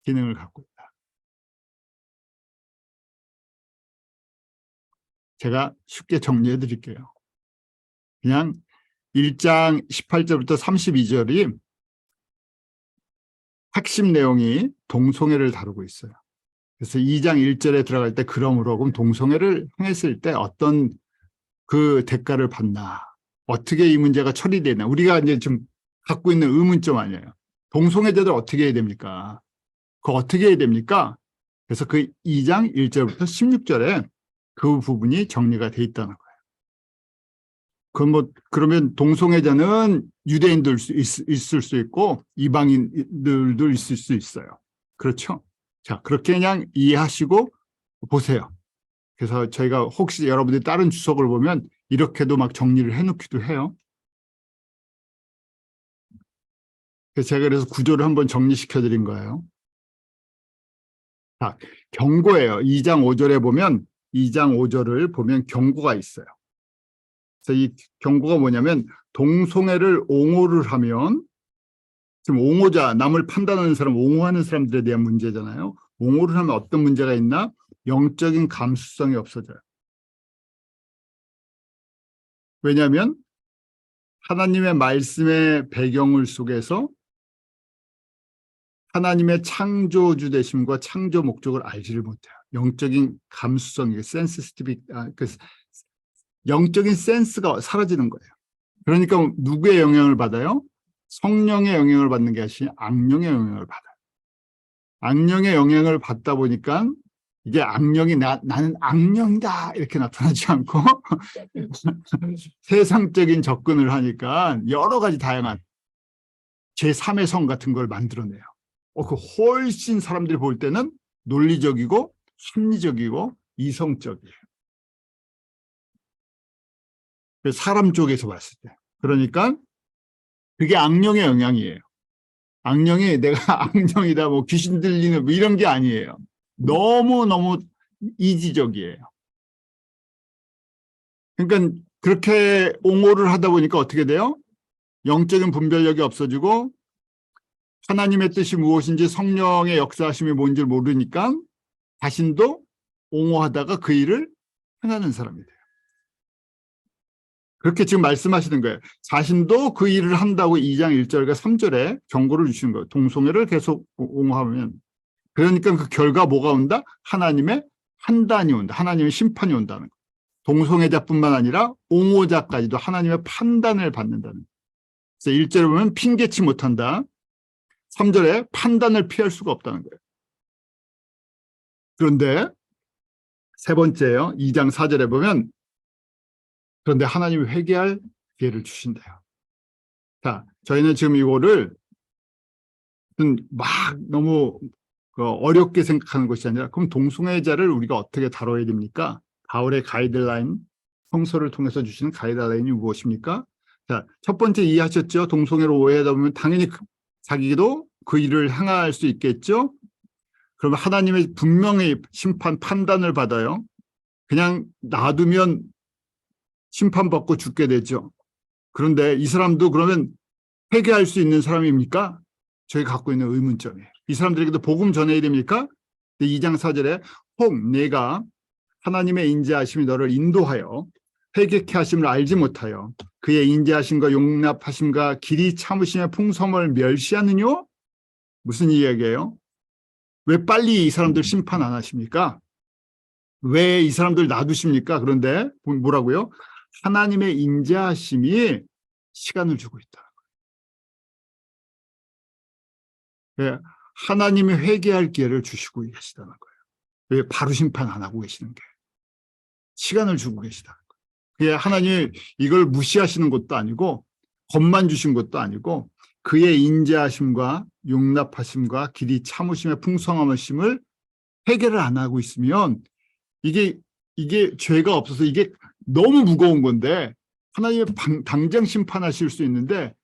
기능을 갖고 있다. 제가 쉽게 정리해 드릴게요. 그냥 1장 18절부터 32절이 핵심 내용이 동성애를 다루고 있어요. 그래서 2장 1절에 들어갈 때 그러므로 그럼 동성애를 행했을 때 어떤 그 대가를 받나, 어떻게 이 문제가 처리되나, 우리가 이제 좀 갖고 있는 의문점 아니에요. 동성애자들 어떻게 해야 됩니까? 그거 어떻게 해야 됩니까? 그래서 그 2장 1절부터 16절에 그 부분이 정리가 돼 있다는 거예요. 그러면 동성애자는 유대인들 있을 수 있고 이방인들도 있을 수 있어요. 그렇죠? 자, 그렇게 그냥 이해하시고 보세요. 그래서 저희가 혹시 여러분들이 다른 주석을 보면 이렇게도 막 정리를 해놓기도 해요. 그래서 구조를 한번 정리시켜 드린 거예요. 자, 경고예요. 2장 5절에 보면, 2장 5절을 보면 경고가 있어요. 그래서 이 경고가 뭐냐면, 동성애를 옹호를 하면, 지금 옹호자, 남을 판단하는 사람, 옹호하는 사람들에 대한 문제잖아요. 옹호를 하면 어떤 문제가 있나? 영적인 감수성이 없어져요. 왜냐하면 하나님의 말씀의 배경을 속에서 하나님의 창조주 되심과 창조 목적을 알지를 못해요. 영적인 감수성이, 영적인 센스가 사라지는 거예요. 그러니까 누구의 영향을 받아요? 성령의 영향을 받는 게 아니라 악령의 영향을 받아요. 악령의 영향을 받다 보니까 이게 악령이 나는 악령이다 이렇게 나타나지 않고 세상적인 접근을 하니까 여러 가지 다양한 제3의 성 같은 걸 만들어내요. 그 훨씬 사람들이 볼 때는 논리적이고 합리적이고 이성적이에요. 사람 쪽에서 봤을 때. 그러니까 그게 악령의 영향이에요. 악령이 내가 악령이다, 뭐 귀신 들리는 뭐 이런 게 아니에요. 너무너무 이지적이에요. 그러니까 그렇게 옹호를 하다 보니까 어떻게 돼요? 영적인 분별력이 없어지고 하나님의 뜻이 무엇인지 성령의 역사하심이 뭔지 모르니까 자신도 옹호하다가 그 일을 행하는 사람이 돼요. 그렇게 지금 말씀하시는 거예요. 자신도 그 일을 한다고 2장 1절과 3절에 경고를 주시는 거예요. 동성애를 계속 옹호하면. 그러니까 그 결과 뭐가 온다? 하나님의 판단이 온다. 하나님의 심판이 온다는 거예요. 동성애자뿐만 아니라 옹호자까지도 하나님의 판단을 받는다는 거예요. 그래서 1절에 보면 핑계치 못한다. 3절에 판단을 피할 수가 없다는 거예요. 그런데 세 번째요. 2장 4절에 보면 그런데 하나님이 회개할 기회를 주신대요. 자, 저희는 지금 이거를 막 너무 어렵게 생각하는 것이 아니라 그럼 동성애자를 우리가 어떻게 다뤄야 됩니까? 바울의 가이드라인, 성서를 통해서 주시는 가이드라인이 무엇입니까? 자, 첫 번째 이해하셨죠? 동성애로 오해하다 보면 당연히 자기도 그 일을 행할 수 있겠죠? 그러면 하나님의 분명히 심판, 판단을 받아요. 그냥 놔두면 심판받고 죽게 되죠. 그런데 이 사람도 그러면 회개할 수 있는 사람입니까? 저희 갖고 있는 의문점이에요. 이 사람들에게도 복음 전해야 됩니까? 2장 4절에 혹 내가 하나님의 인자하심이 너를 인도하여 회개케 하심을 알지 못하여 그의 인자하심과 용납하심과 길이 참으심의 풍성을 멸시하느뇨? 무슨 이야기예요? 왜 빨리 이 사람들 심판 안 하십니까? 왜 이 사람들 놔두십니까? 그런데 뭐라고요? 하나님의 인자하심이 시간을 주고 있다. 네, 하나님이 회개할 기회를 주시고 계시다는 거예요. 왜 바로 심판 안 하고 계시는 게 시간을 주고 계시다는 거예요. 그게 하나님이 이걸 무시하시는 것도 아니고 겁만 주신 것도 아니고 그의 인자하심과 용납하심과 길이 참으심의 풍성하심을 회개를 안 하고 있으면 이게 죄가 없어서 이게 너무 무거운 건데 하나님이 당장 심판하실 수 있는데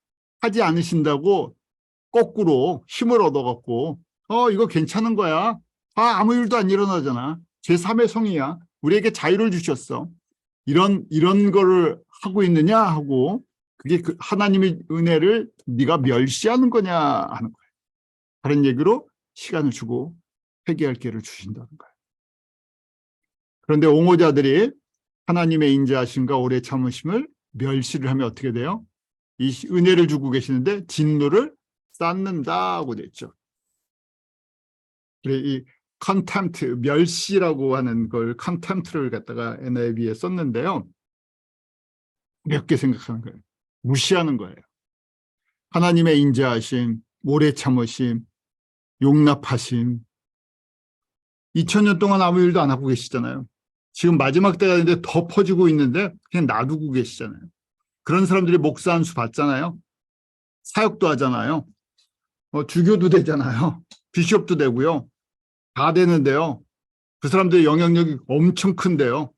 하지 않으신다고 거꾸로 힘을 얻어갖고 이거 괜찮은 거야. 아무 일도 안 일어나잖아. 제3의 성이야. 우리에게 자유를 주셨어. 이런 거를 하고 있느냐 하고 그게 그 하나님의 은혜를 네가 멸시하는 거냐 하는 거예요. 다른 얘기로 시간을 주고 회개할 기회를 주신다는 거예요. 그런데 옹호자들이 하나님의 인자하심과 오래 참으심을 멸시를 하면 어떻게 돼요? 이 은혜를 주고 계시는데 진노를 쌓는다고 됐죠. 이 contempt, 멸시라고 하는 걸 contempt를 갖다가 NIV에 썼는데요. 몇 개 생각하는 거예요. 무시하는 거예요. 하나님의 인자하심, 오래 참으심, 용납하심. 2000년 동안 아무 일도 안 하고 계시잖아요. 지금 마지막 때가 됐는데 더 퍼지고 있는데 그냥 놔두고 계시잖아요. 그런 사람들이 목사 한 수 받잖아요. 사역도 하잖아요. 주교도 되잖아요. 비숍도 되고요. 다 되는데요. 그 사람들의 영향력이 엄청 큰데요.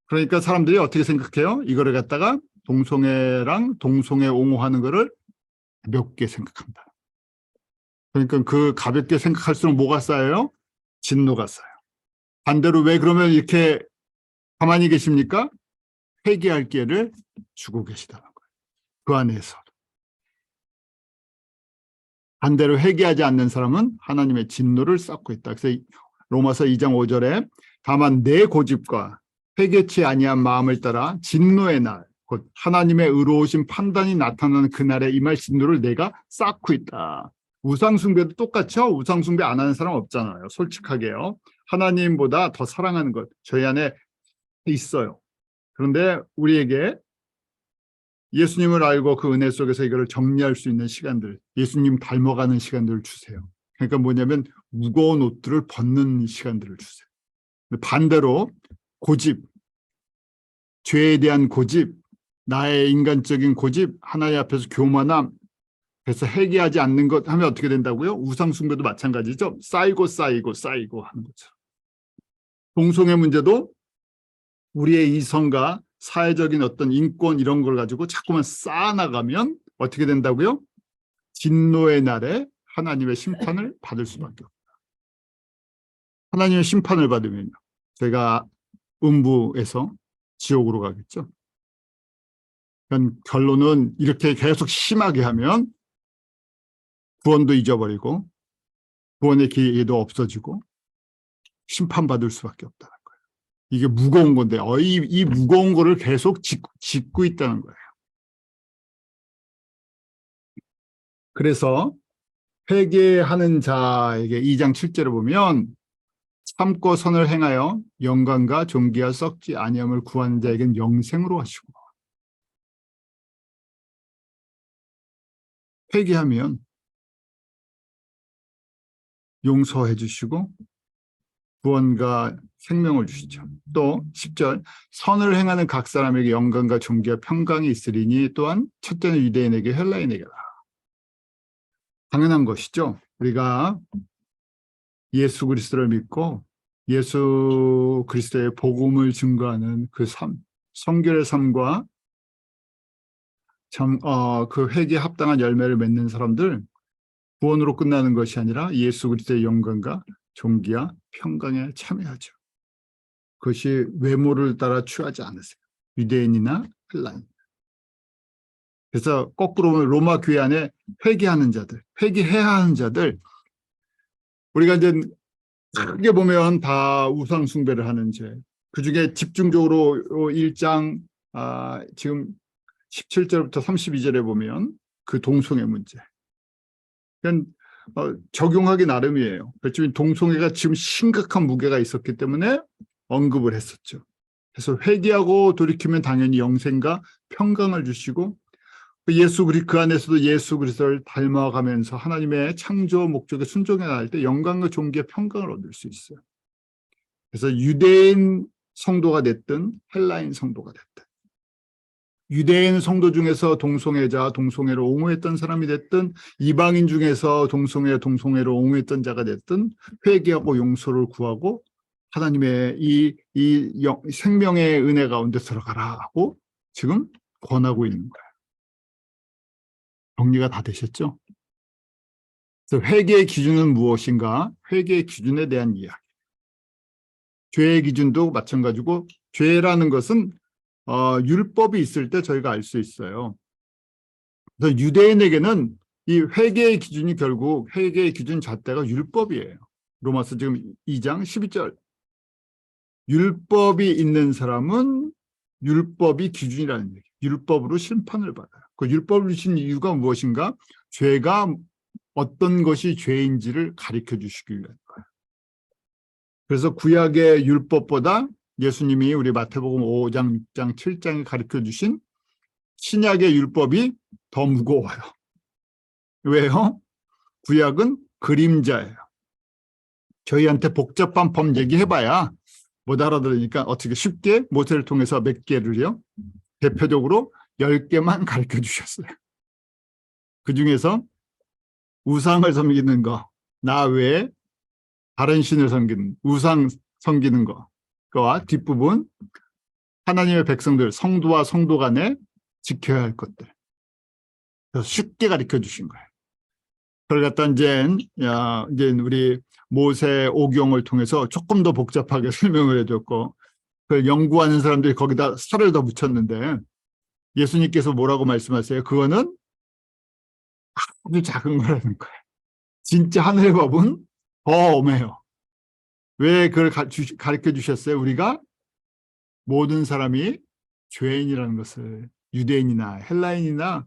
그러니까 사람들이 어떻게 생각해요? 이거를 갖다가 동성애랑 동성애 옹호하는 거를 가볍게 생각합니다. 그러니까 그 가볍게 생각할수록 뭐가 쌓여요? 진노가 쌓여요. 반대로 왜 그러면 이렇게 가만히 계십니까? 회개할 기회를 주고 계시다는 거예요. 그 안에서. 반대로 회개하지 않는 사람은 하나님의 진노를 쌓고 있다. 그래서 로마서 2장 5절에 다만 내 고집과 회개치 아니한 마음을 따라 진노의 날, 곧 하나님의 의로우신 판단이 나타나는 그날에 임할 진노를 내가 쌓고 있다. 우상숭배도 똑같죠? 우상숭배 안 하는 사람 없잖아요. 솔직하게요. 하나님보다 더 사랑하는 것 저희 안에 있어요. 그런데 우리에게 예수님을 알고 그 은혜 속에서 이거를 정리할 수 있는 시간들, 예수님 닮아가는 시간들을 주세요. 그러니까 뭐냐면 무거운 옷들을 벗는 시간들을 주세요. 반대로 고집, 죄에 대한 고집, 나의 인간적인 고집, 하나님 앞에서 교만함, 그래서 회개하지 않는 것 하면 어떻게 된다고요? 우상숭배도 마찬가지죠. 쌓이고 하는 거죠. 동성애 문제도 우리의 이성과 사회적인 어떤 인권 이런 걸 가지고 자꾸만 쌓아나가면 어떻게 된다고요? 진노의 날에 하나님의 심판을 받을 수밖에 없다. 하나님의 심판을 받으면요. 저희가 음부에서 지옥으로 가겠죠. 결론은 이렇게 계속 심하게 하면 구원도 잊어버리고 구원의 기회도 없어지고 심판받을 수밖에 없다는 거예요. 이게 무거운 건데 이 무거운 거를 계속 짚고 있다는 거예요. 그래서 회개하는 자에게 2장 7절을 보면 참고 선을 행하여 영광과 존귀와 썩지 아니함을 구하는 자에게는 영생으로 하시고, 회개하면 용서해 주시고 구원과 생명을 주시죠. 또 10절 선을 행하는 각 사람에게 영광과 존귀와 평강이 있으리니 또한 첫째는 유대인에게 헬라인에게라. 당연한 것이죠. 우리가 예수 그리스도를 믿고 예수 그리스도의 복음을 증거하는 그 삶, 성결의 삶과 그 회개에 합당한 열매를 맺는 사람들, 구원으로 끝나는 것이 아니라 예수 그리스도의 영광과 존귀와 평강에 참여하죠. 그것이 외모를 따라 취하지 않으세요. 유대인이나 헬라인. 그래서 거꾸로 보면 로마 교회 안에 회개하는 자들, 회개해야 하는 자들, 우리가 이제 크게 보면 다 우상 숭배를 하는 죄. 그중에 집중적으로 1장 지금 17절부터 32절에 보면 그 동성애 문제. 그냥 적용하기 나름이에요. 그렇지만 동성애가 지금 심각한 무게가 있었기 때문에 언급을 했었죠. 그래서 회개하고 돌이키면 당연히 영생과 평강을 주시고 그 안에서도 예수 그리스도를 닮아가면서 하나님의 창조 목적에 순종해 나갈 때 영광과 존귀의 평강을 얻을 수 있어요. 그래서 유대인 성도가 됐든 헬라인 성도가 됐든, 유대인 성도 중에서 동성애자, 동성애로 옹호했던 사람이 됐든, 이방인 중에서 동성애로 옹호했던 자가 됐든 회개하고 용서를 구하고 하나님의 이 생명의 은혜 가운데 들어가라고 지금 권하고 있는 거예요. 정리가 다 되셨죠? 그래서 회개의 기준은 무엇인가? 회개의 기준에 대한 이야기. 죄의 기준도 마찬가지고, 죄라는 것은 율법이 있을 때 저희가 알 수 있어요. 그래서 유대인에게는 이 회개의 기준이 결국 회개의 기준 잣대가 율법이에요. 로마서 지금 2장 12절. 율법이 있는 사람은 율법이 기준이라는 얘기예요. 율법으로 심판을 받아요. 그 율법을 주신 이유가 무엇인가? 죄가 어떤 것이 죄인지를 가르쳐 주시기 위한 거예요. 그래서 구약의 율법보다 예수님이 우리 마태복음 5장, 6장, 7장에 가르쳐 주신 신약의 율법이 더 무거워요. 왜요? 구약은 그림자예요. 저희한테 복잡한 법 얘기해봐야 못 알아들으니까 어떻게 쉽게 모세를 통해서 몇 개를요? 대표적으로 10개만 가르쳐 주셨어요. 그중에서 우상을 섬기는 거, 나 외에 다른 신을 섬기는, 우상 섬기는 거, 그와 뒷부분 하나님의 백성들, 성도와 성도 간에 지켜야 할 것들. 그래서 쉽게 가르쳐 주신 거예요. 그걸 갖다 이제 우리 모세 오경을 통해서 조금 더 복잡하게 설명을 해줬고, 그걸 연구하는 사람들이 거기다 살을 더 붙였는데, 예수님께서 뭐라고 말씀하세요? 그거는 아주 작은 거라는 거예요. 진짜 하늘의 법은 더 엄해요. 왜 그걸 가르쳐 주셨어요? 우리가 모든 사람이 죄인이라는 것을, 유대인이나 헬라인이나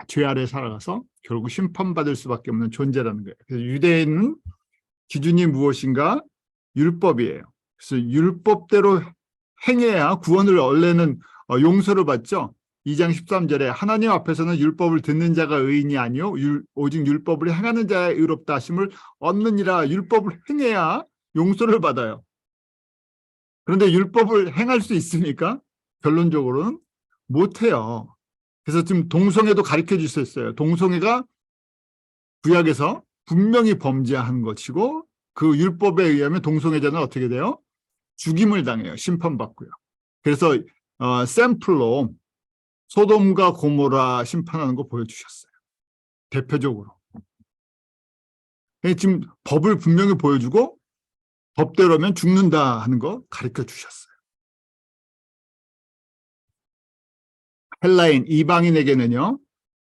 죄 아래 살아가서 결국 심판받을 수밖에 없는 존재라는 거예요. 그래서 유대인은 기준이 무엇인가? 율법이에요. 그래서 율법대로 행해야 구원을 원래는 용서를 받죠. 2장 13절에 하나님 앞에서는 율법을 듣는 자가 의인이 아니요 오직 율법을 행하는 자의 의롭다 하심을 얻느니라. 율법을 행해야 용서를 받아요. 그런데 율법을 행할 수 있습니까? 결론적으로는 못해요. 그래서 지금 동성애도 가르쳐 주셨어요. 동성애가 구약에서 분명히 범죄한 것이고, 그 율법에 의하면 동성애자는 어떻게 돼요? 죽임을 당해요. 심판받고요. 그래서 샘플로 소돔과 고모라 심판하는 거 보여주셨어요. 대표적으로. 지금 법을 분명히 보여주고 법대로면 죽는다 하는 거 가르쳐 주셨어요. 헬라인, 이방인에게는요,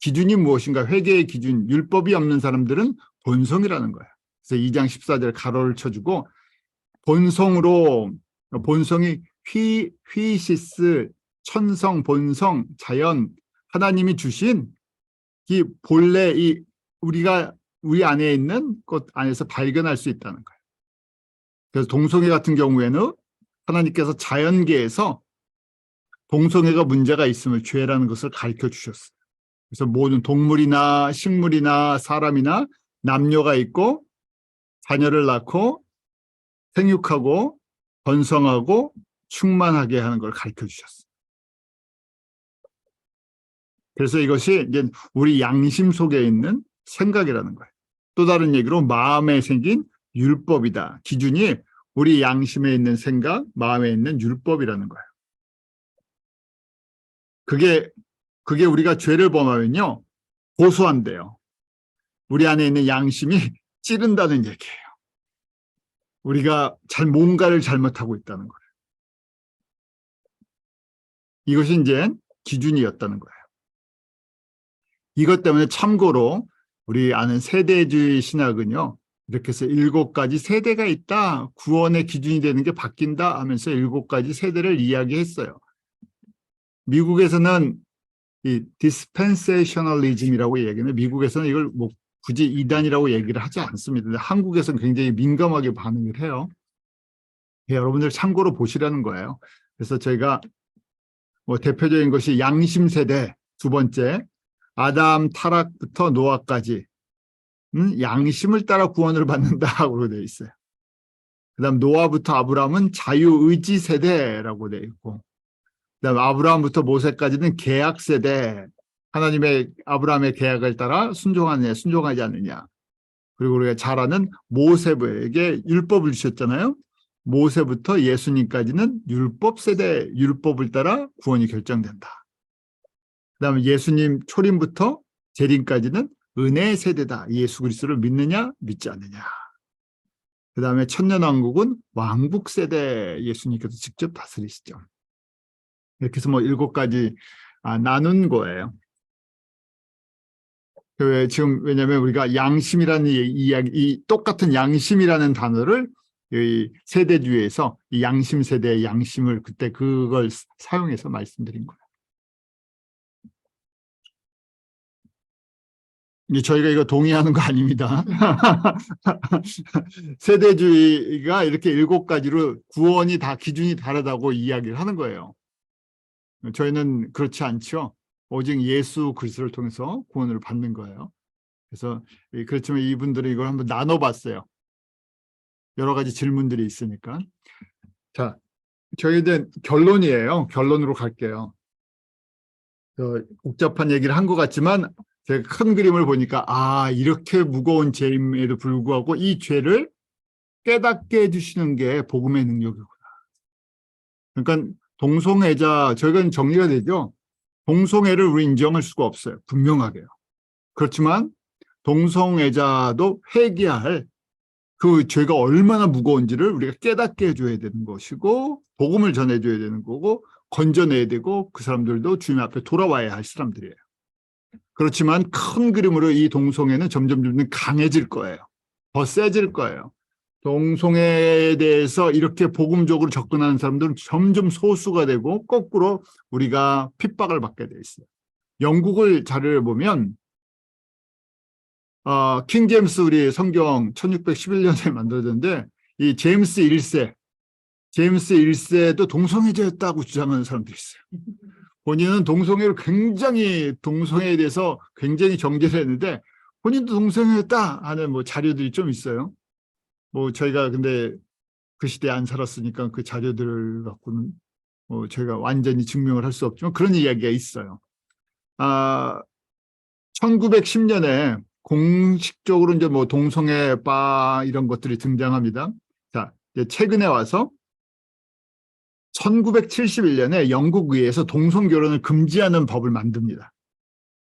기준이 무엇인가? 회개의 기준, 율법이 없는 사람들은 본성이라는 거예요. 그래서 2장 14절 가로를 쳐주고 본성이 휘시스, 천성, 본성, 자연, 하나님이 주신 이 본래 우리가 우리 안에 있는 것 안에서 발견할 수 있다는 거예요. 그래서 동성애 같은 경우에는 하나님께서 자연계에서 동성애가 문제가 있음을 죄라는 것을 가르쳐 주셨어요. 그래서 모든 동물이나 식물이나 사람이나 남녀가 있고 자녀를 낳고 생육하고 번성하고 충만하게 하는 걸 가르쳐 주셨어요. 그래서 이것이 이제 우리 양심 속에 있는 생각이라는 거예요. 또 다른 얘기로 마음에 생긴 율법이다. 기준이 우리 양심에 있는 생각, 마음에 있는 율법이라는 거예요. 그게 우리가 죄를 범하면요, 고소한대요. 우리 안에 있는 양심이 찌른다는 얘기예요. 우리가 뭔가를 잘못하고 있다는 거예요. 이것이 이제 기준이었다는 거예요. 이것 때문에 참고로 우리 아는 세대주의 신학은요, 이렇게 해서 7가지 세대가 있다. 구원의 기준이 되는 게 바뀐다 하면서 7가지 세대를 이야기했어요. 미국에서는 이 dispensationalism이라고 얘기하는데 미국에서는 이걸 뭐 굳이 이단이라고 얘기를 하지 않습니다. 근데 한국에서는 굉장히 민감하게 반응을 해요. 여러분들 참고로 보시라는 거예요. 그래서 저희가 뭐 대표적인 것이 양심 세대, 두 번째 아담 타락부터 노아까지 양심을 따라 구원을 받는다고 되어 있어요. 그다음 노아부터 아브라함은 자유의지 세대라고 되어 있고, 그다음 아브라함부터 모세까지는 계약 세대, 아브라함의 계약을 따라 순종하느냐 순종하지 않느냐. 그리고 우리가 잘 아는 모세에게 율법을 주셨잖아요. 모세부터 예수님까지는 율법 세대, 율법을 따라 구원이 결정된다. 그다음에 예수님 초림부터 재림까지는 은혜 세대다. 예수 그리스도를 믿느냐 믿지 않느냐. 그다음에 천년왕국은 왕국 세대, 예수님께서 직접 다스리시죠. 이렇게 해서 뭐 7가지 나눈 거예요. 왜냐하면 우리가 양심이라는 이야기, 똑같은 양심이라는 단어를 이 세대주의에서 이 양심 세대의 양심을 그걸 사용해서 말씀드린 거예요. 저희가 이거 동의하는 거 아닙니다. 세대주의가 이렇게 7가지로 구원이 다 기준이 다르다고 이야기를 하는 거예요. 저희는 그렇지 않죠. 오직 예수 그리스도를 통해서 구원을 받는 거예요. 그래서 그렇지만 이분들이 이걸 한번 나눠봤어요. 여러 가지 질문들이 있으니까. 자, 저희는 결론이에요. 결론으로 갈게요. 복잡한 얘기를 한 것 같지만 제가 큰 그림을 보니까 이렇게 무거운 죄임에도 불구하고 이 죄를 깨닫게 해주시는 게 복음의 능력이구나. 그러니까 동성애자, 저희가 정리가 되죠. 동성애를 우리 인정할 수가 없어요. 분명하게요. 그렇지만 동성애자도 회개할 그 죄가 얼마나 무거운지를 우리가 깨닫게 해줘야 되는 것이고, 복음을 전해줘야 되는 거고, 건져내야 되고, 그 사람들도 주님 앞에 돌아와야 할 사람들이에요. 그렇지만 큰 그림으로 이 동성애는 점점 강해질 거예요. 더 세질 거예요. 동성애에 대해서 이렇게 복음적으로 접근하는 사람들은 점점 소수가 되고 거꾸로 우리가 핍박을 받게 돼 있어요. 영국을 자료를 보면 킹 제임스 우리 성경 1611년에 만들어졌는데 이 제임스 1세도 동성애자였다고 주장하는 사람들이 있어요. 본인은 동성애에 대해서 굉장히 정죄를 했는데 본인도 동성애였다 하는 뭐 자료들이 좀 있어요. 뭐 저희가 근데 그 시대에 안 살았으니까 그 자료들을 갖고는 저희가 완전히 증명을 할 수 없지만 그런 이야기가 있어요. 1910년에 공식적으로 이제 뭐 동성애 바 이런 것들이 등장합니다. 자, 이제 최근에 와서 1971년에 영국 의회에서 동성 결혼을 금지하는 법을 만듭니다.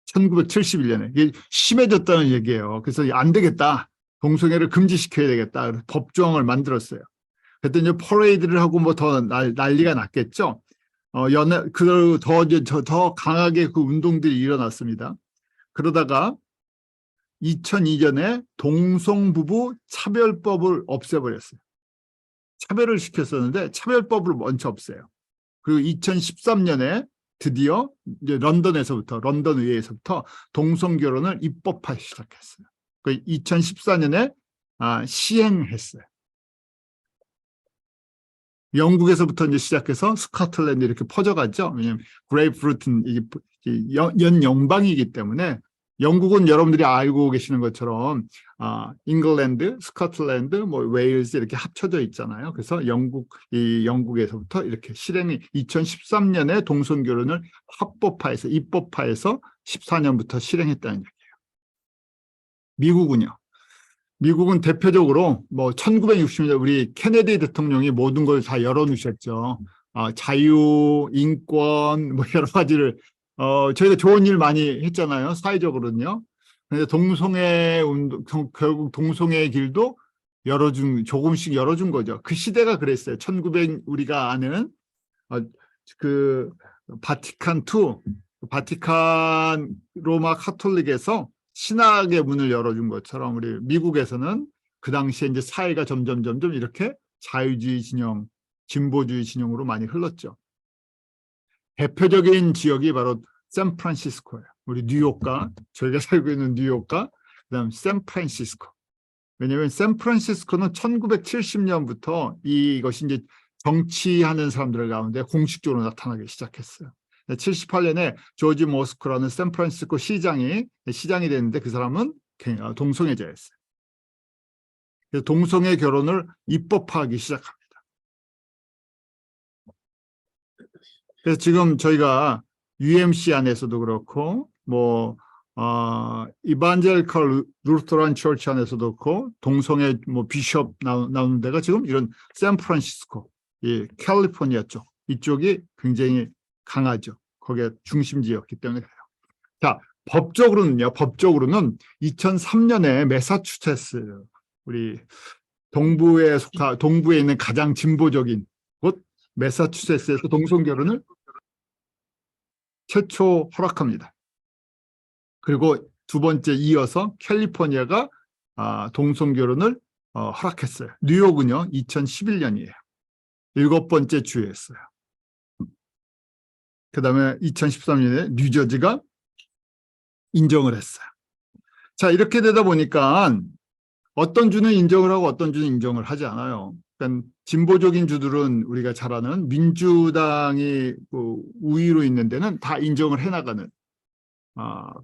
1971년에 이게 심해졌다는 얘기예요. 그래서 안 되겠다. 동성애를 금지시켜야 되겠다. 법조항을 만들었어요. 그때 이제 퍼레이드를 하고 뭐 더 난리가 났겠죠. 더 강하게 그 운동들이 일어났습니다. 그러다가 2002년에 동성부부 차별법을 없애버렸어요. 차별을 시켰었는데 차별법을 먼저 없애요. 그리고 2013년에 드디어 이제 런던 의회에서부터 동성결혼을 입법화하기 시작했어요. 2014년에 시행했어요. 영국에서부터 이제 시작해서 스코틀랜드 이렇게 퍼져갔죠. 왜냐하면 그레이프루트는 연 영방이기 때문에 영국은 여러분들이 알고 계시는 것처럼 잉글랜드, 스코틀랜드, 뭐 웨일즈 이렇게 합쳐져 있잖아요. 그래서 영국에서부터 이렇게 실행이 2013년에 동성결혼을 합법화해서 입법화해서 14년부터 실행했다는 얘기예요. 미국은요. 미국은 대표적으로 뭐 1960년대 우리 케네디 대통령이 모든 걸 다 열어놓으셨죠. 자유, 인권 뭐 여러 가지를 저희가 좋은 일 많이 했잖아요. 사회적으로는요. 근데 동성애 운동 결국 동성애 길도 조금씩 열어준 거죠. 그 시대가 그랬어요. 1900 우리가 아는 그 바티칸 로마 카톨릭에서 신학의 문을 열어준 것처럼 우리 미국에서는 그 당시에 이제 사회가 점점 이렇게 자유주의 진영, 진보주의 진영으로 많이 흘렀죠. 대표적인 지역이 바로 샌프란시스코예요. 우리 뉴욕과 저희가 살고 있는 뉴욕과 그다음 샌프란시스코. 왜냐하면 샌프란시스코는 1970년부터 이것이 이제 정치하는 사람들 가운데 공식적으로 나타나기 시작했어요. 78년에 조지 모스크라는 샌프란시스코 시장이 됐는데 그 사람은 동성애자였어요. 그래서 동성애 결혼을 입법화하기 시작합니다. 그래서 지금 저희가 UMC 안에서도 그렇고 뭐 이반젤리컬 루터란 처치 안에서도 그렇고 동성애 뭐 비숍 나오는 데가 지금 이런 샌프란시스코, 캘리포니아 쪽 이쪽이 굉장히 강하죠. 거기에 중심지였기 때문에 그래요. 자, 법적으로는 2003년에 매사추세츠 우리 동부에 있는 가장 진보적인 곳 매사추세츠에서 동성결혼을 최초 허락합니다. 그리고 두 번째 이어서 캘리포니아가 동성결혼을 허락했어요. 뉴욕은요 2011년이에요. 7번째 주였어요. 그 다음에 2013년에 뉴저지가 인정을 했어요. 자, 이렇게 되다 보니까 어떤 주는 인정을 하고 어떤 주는 인정을 하지 않아요. 그러니까 진보적인 주들은 우리가 잘 아는 민주당이 우위로 있는 데는 다 인정을 해나가는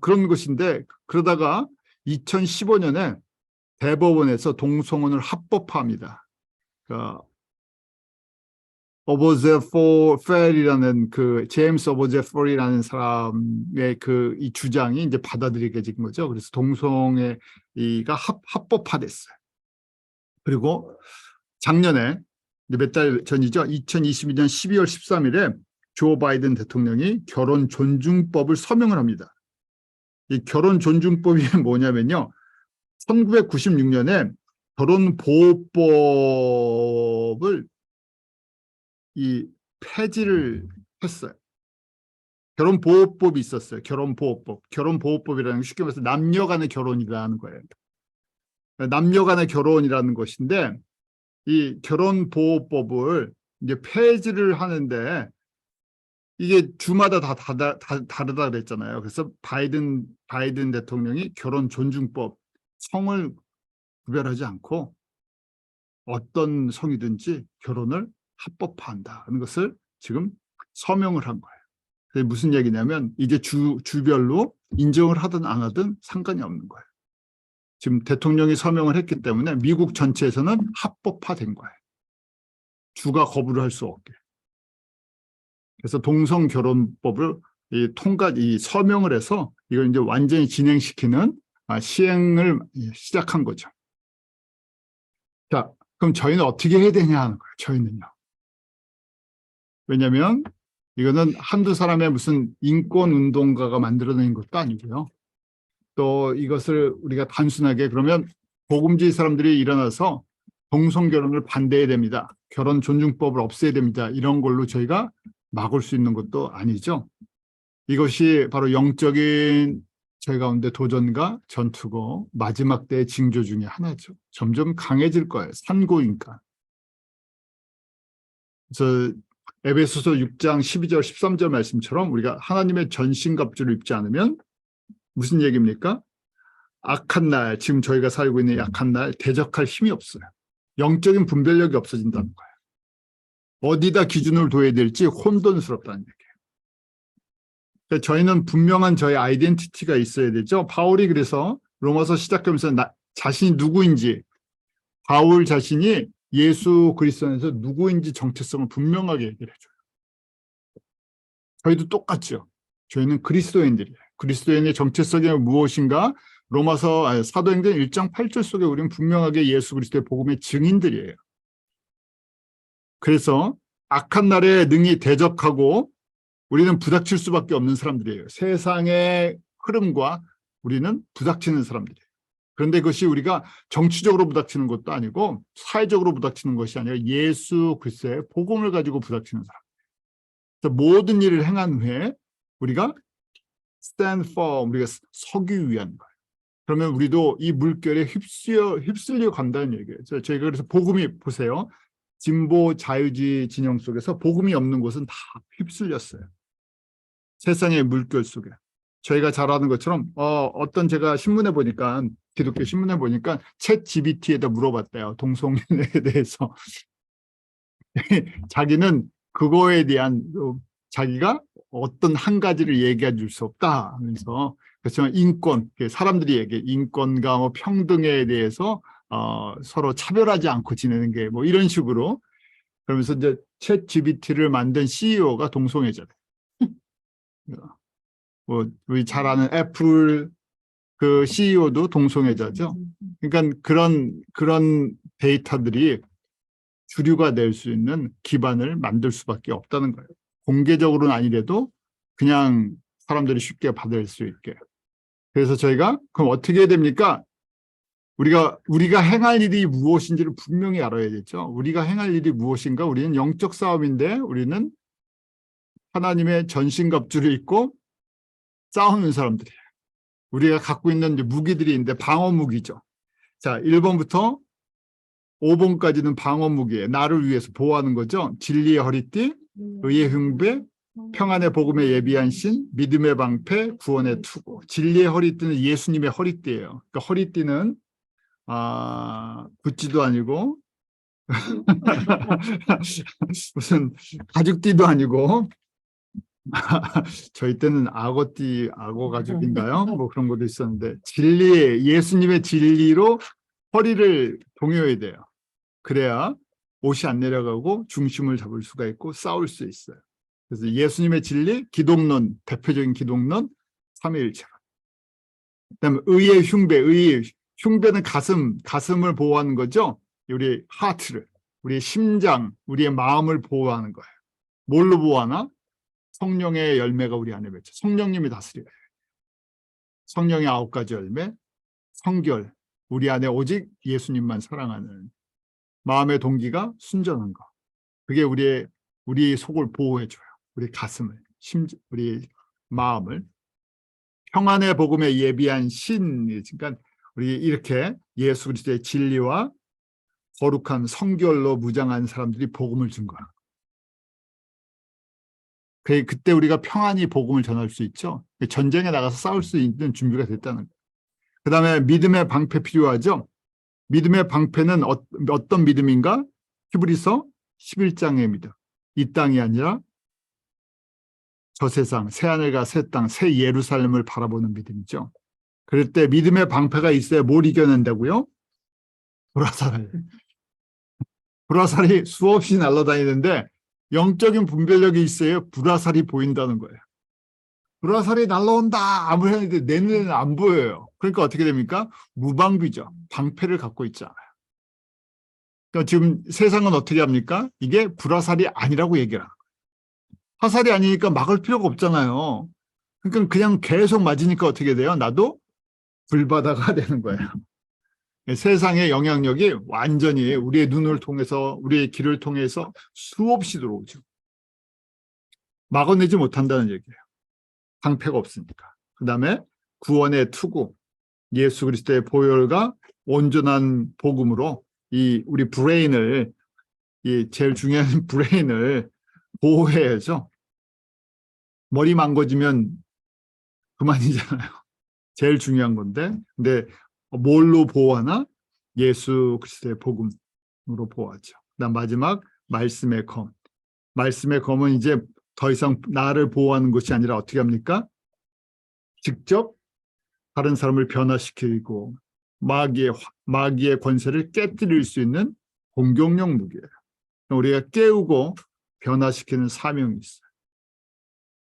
그런 것인데, 그러다가 2015년에 대법원에서 동성혼을 합법화합니다. 그러니까 오버제포펠이라는 그 제임스 오버제포이라는 사람의 이 주장이 이제 받아들여진 거죠. 그래서 동성애가 합법화됐어요. 그리고 작년에 몇 달 전이죠. 2022년 12월 13일에 조 바이든 대통령이 결혼 존중법을 서명을 합니다. 이 결혼 존중법이 뭐냐면요. 1996년에 결혼보호법을 폐지를 했어요. 결혼보호법이 있었어요. 결혼보호법이라는 게 쉽게 말해서 남녀 간의 결혼이라는 거예요. 남녀 간의 결혼이라는 것인데 이 결혼보호법을 이제 폐지를 하는데 이게 주마다 다 다르다 그랬잖아요. 그래서 바이든 대통령이 결혼 존중법 성을 구별하지 않고 어떤 성이든지 결혼을 합법화한다는 것을 지금 서명을 한 거예요. 그게 무슨 얘기냐면 이제 주별로 인정을 하든 안 하든 상관이 없는 거예요. 지금 대통령이 서명을 했기 때문에 미국 전체에서는 합법화된 거예요. 주가 거부를 할 수 없게. 그래서 동성결혼법을 서명을 해서 이걸 이제 완전히 진행시키는 시행을 시작한 거죠. 자, 그럼 저희는 어떻게 해야 되냐 하는 거예요. 저희는요. 왜냐하면 이거는 한두 사람의 무슨 인권운동가가 만들어낸 것도 아니고요. 또 이것을 우리가 단순하게 그러면 복음주의 사람들이 일어나서 동성결혼을 반대해야 됩니다. 결혼 존중법을 없애야 됩니다. 이런 걸로 저희가 막을 수 있는 것도 아니죠. 이것이 바로 영적인 저희 가운데 도전과 전투고 마지막 때의 징조 중에 하나죠. 점점 강해질 거예요. 산고인간. 그래서 에베소서 6장 12절 13절 말씀처럼 우리가 하나님의 전신갑주를 입지 않으면 무슨 얘기입니까? 악한 날, 지금 저희가 살고 있는 약한 날 대적할 힘이 없어요. 영적인 분별력이 없어진다는 거예요. 어디다 기준을 둬야 될지 혼돈스럽다는 얘기예요. 그러니까 저희는 분명한 저의 아이덴티티가 있어야 되죠. 바울이 그래서 로마서 시작하면서 자신이 누구인지, 바울 자신이 예수 그리스도 안에서 누구인지 정체성을 분명하게 얘기를 해줘요. 저희도 똑같죠. 저희는 그리스도인들이에요. 그리스도인의 정체성이 무엇인가? 로마서 사도행전 1장 8절 속에 우리는 분명하게 예수 그리스도의 복음의 증인들이에요. 그래서 악한 날에 능히 대적하고 우리는 부닥칠 수밖에 없는 사람들이에요. 세상의 흐름과 우리는 부닥치는 사람들이에요. 그런데 그것이 우리가 정치적으로 부닥치는 것도 아니고 사회적으로 부닥치는 것이 아니라 예수 그리스도의 복음을 가지고 부닥치는 사람. 그래서 모든 일을 행한 후에 우리가 stand firm, 우리가 서기 위한 거예요. 그러면 우리도 이 물결에 휩쓸려 간다는 얘기예요. 저희가 그래서 복음이 보세요. 진보 자유주의 진영 속에서 복음이 없는 곳은 다 휩쓸렸어요. 세상의 물결 속에. 저희가 잘 아는 것처럼 어떤 제가 신문에 보니까 기독교 신문에 보니까 챗 GPT에다 물어봤대요. 동성애에 대해서. 자기는 그거에 대한 자기가 어떤 한 가지를 얘기해 줄 수 없다 하면서 그렇지만 인권, 사람들이 얘기해 인권과 뭐 평등에 대해서 서로 차별하지 않고 지내는 게 뭐 이런 식으로 그러면서 이제 챗 GPT를 만든 CEO가 동성애자래. 뭐 우리 잘 아는 애플 그 CEO도 동성애자죠. 그러니까 그런 데이터들이 주류가 될 수 있는 기반을 만들 수밖에 없다는 거예요. 공개적으로는 아니래도 그냥 사람들이 쉽게 받을 수 있게. 그래서 저희가 그럼 어떻게 해야 됩니까? 우리가 행할 일이 무엇인지를 분명히 알아야 되죠. 우리가 행할 일이 무엇인가? 우리는 영적 싸움인데 우리는 하나님의 전신갑주를 입고 싸우는 사람들이에요. 우리가 갖고 있는 무기들이 있는데 방어 무기죠. 자, 1번부터 5번까지는 방어 무기예요. 나를 위해서 보호하는 거죠. 진리의 허리띠, 의의 흉배, 평안의 복음에 예비한 신, 믿음의 방패, 구원의 투구. 진리의 허리띠는 예수님의 허리띠예요. 그러니까 허리띠는 구찌도 아니고 무슨 가죽띠도 아니고 저희 때는 악어 가죽인가요? 뭐 그런 것도 있었는데 예수님의 진리로 허리를 동요해야 돼요. 그래야 옷이 안 내려가고 중심을 잡을 수가 있고 싸울 수 있어요. 그래서 예수님의 진리, 기독론, 대표적인 기독론, 삼위일체론. 그다음에 의의 흉배는 가슴을 보호하는 거죠. 우리 하트를, 우리의 심장, 우리의 마음을 보호하는 거예요. 뭘로 보호하나? 성령의 열매가 우리 안에 맺혀. 성령님이 다스려요. 성령의 9가지 열매, 성결, 우리 안에 오직 예수님만 사랑하는 마음의 동기가 순전한 거. 그게 우리 속을 보호해줘요. 우리 가슴을, 우리 마음을. 평안의 복음에 예비한 신, 그러니까 우리 이렇게 예수 그리스도의 진리와 거룩한 성결로 무장한 사람들이 복음을 준 거야. 그때 우리가 평안히 복음을 전할 수 있죠. 전쟁에 나가서 싸울 수 있는 준비가 됐다는 거예요. 그 다음에 믿음의 방패 필요하죠. 믿음의 방패는 어떤 믿음인가? 히브리서 11장의 믿음. 이 땅이 아니라 저 세상, 새하늘과 새 땅, 새 예루살렘을 바라보는 믿음이죠. 그럴 때 믿음의 방패가 있어야 뭘 이겨낸다고요? 불화살이 수없이 날아다니는데 영적인 분별력이 있어야 불화살이 보인다는 거예요. 불화살이 날아온다 아무리 했는데 내 눈에는 안 보여요. 그러니까 어떻게 됩니까? 무방비죠. 방패를 갖고 있지 않아요. 그러니까 지금 세상은 어떻게 합니까? 이게 불화살이 아니라고 얘기를 하는 거예요. 화살이 아니니까 막을 필요가 없잖아요. 그러니까 그냥 계속 맞으니까 어떻게 돼요? 나도 불바다가 되는 거예요. 세상의 영향력이 완전히 우리의 눈을 통해서 우리의 귀를 통해서 수없이 들어오죠. 막아내지 못한다는 얘기예요. 방패가 없으니까. 그 다음에 구원의 투구, 예수 그리스도의 보혈과 온전한 복음으로 이 우리 브레인을, 이 제일 중요한 브레인을 보호해야죠. 머리 망가지면 그만이잖아요. 제일 중요한 건데. 근데 뭘로 보호하나? 예수 그리스도의 복음으로 보호하죠. 그다음 마지막 말씀의 검. 말씀의 검은 이제 더 이상 나를 보호하는 것이 아니라 어떻게 합니까? 직접 다른 사람을 변화시키고 마귀의 권세를 깨뜨릴 수 있는 공격용 무기예요. 우리가 깨우고 변화시키는 사명이 있어요.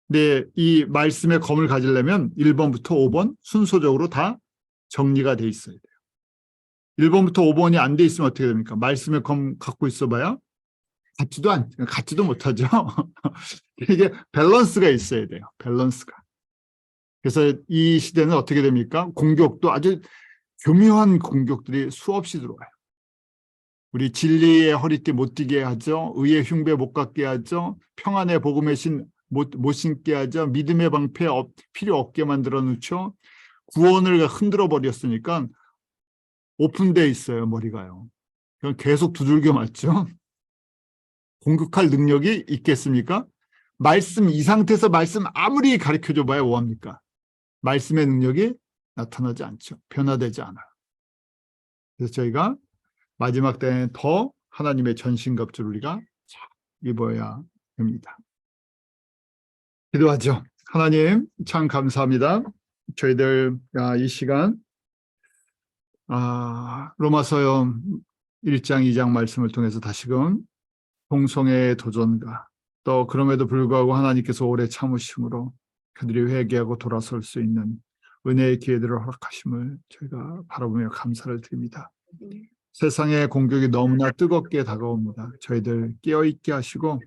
근데 이 말씀의 검을 가지려면 1번부터 5번 순서적으로 다 정리가 돼 있어야 돼요. 1번부터 5번이 안 돼 있으면 어떻게 됩니까? 말씀의 검 갖고 있어봐야 갖지도 못하죠. 이게 밸런스가 있어야 돼요. 밸런스가. 그래서 이 시대는 어떻게 됩니까? 공격도 아주 교묘한 공격들이 수없이 들어와요. 우리 진리의 허리띠 못 띠게 하죠. 의의 흉배 못 갖게 하죠. 평안의 복음의 신 못 신게 하죠. 믿음의 방패 필요 없게 만들어 놓죠. 구원을 흔들어 버렸으니까 오픈돼 있어요. 머리가요. 그럼 계속 두들겨 맞죠. 공격할 능력이 있겠습니까? 말씀, 이 상태에서 말씀 아무리 가르쳐줘 봐야 뭐합니까? 말씀의 능력이 나타나지 않죠. 변화되지 않아요. 그래서 저희가 마지막 때는 더 하나님의 전신갑주를 우리가 입어야 됩니다. 기도하죠. 하나님 참 감사합니다. 저희들 이 시간 로마서 1장 2장 말씀을 통해서 다시금 동성애의 도전과 또 그럼에도 불구하고 하나님께서 오래 참으심으로 그들이 회개하고 돌아설 수 있는 은혜의 기회들을 허락하심을 저희가 바라보며 감사를 드립니다. 세상의 공격이 너무나 뜨겁게 다가옵니다. 저희들 깨어있게 하시고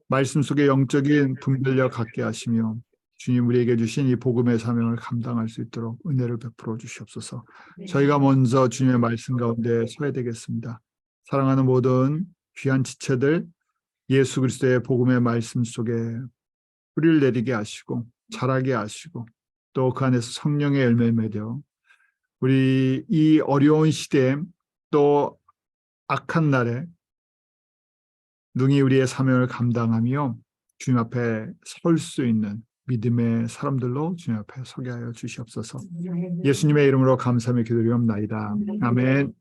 말씀 속에 영적인 분별력 갖게 하시며 주님 우리에게 주신 이 복음의 사명을 감당할 수 있도록 은혜를 베풀어 주시옵소서. 저희가 먼저 주님의 말씀 가운데 서야 되겠습니다. 사랑하는 모든 귀한 지체들 예수 그리스도의 복음의 말씀 속에 뿌리를 내리게 하시고 자라게 하시고 또 그 안에서 성령의 열매를 맺어 우리 이 어려운 시대에 또 악한 날에 능히 우리의 사명을 감당하며 주님 앞에 설 수 있는 믿음의 사람들로 주님 앞에 서게 하여 주시옵소서. 예수님의 이름으로 감사하며 기도드리옵나이다. 아멘.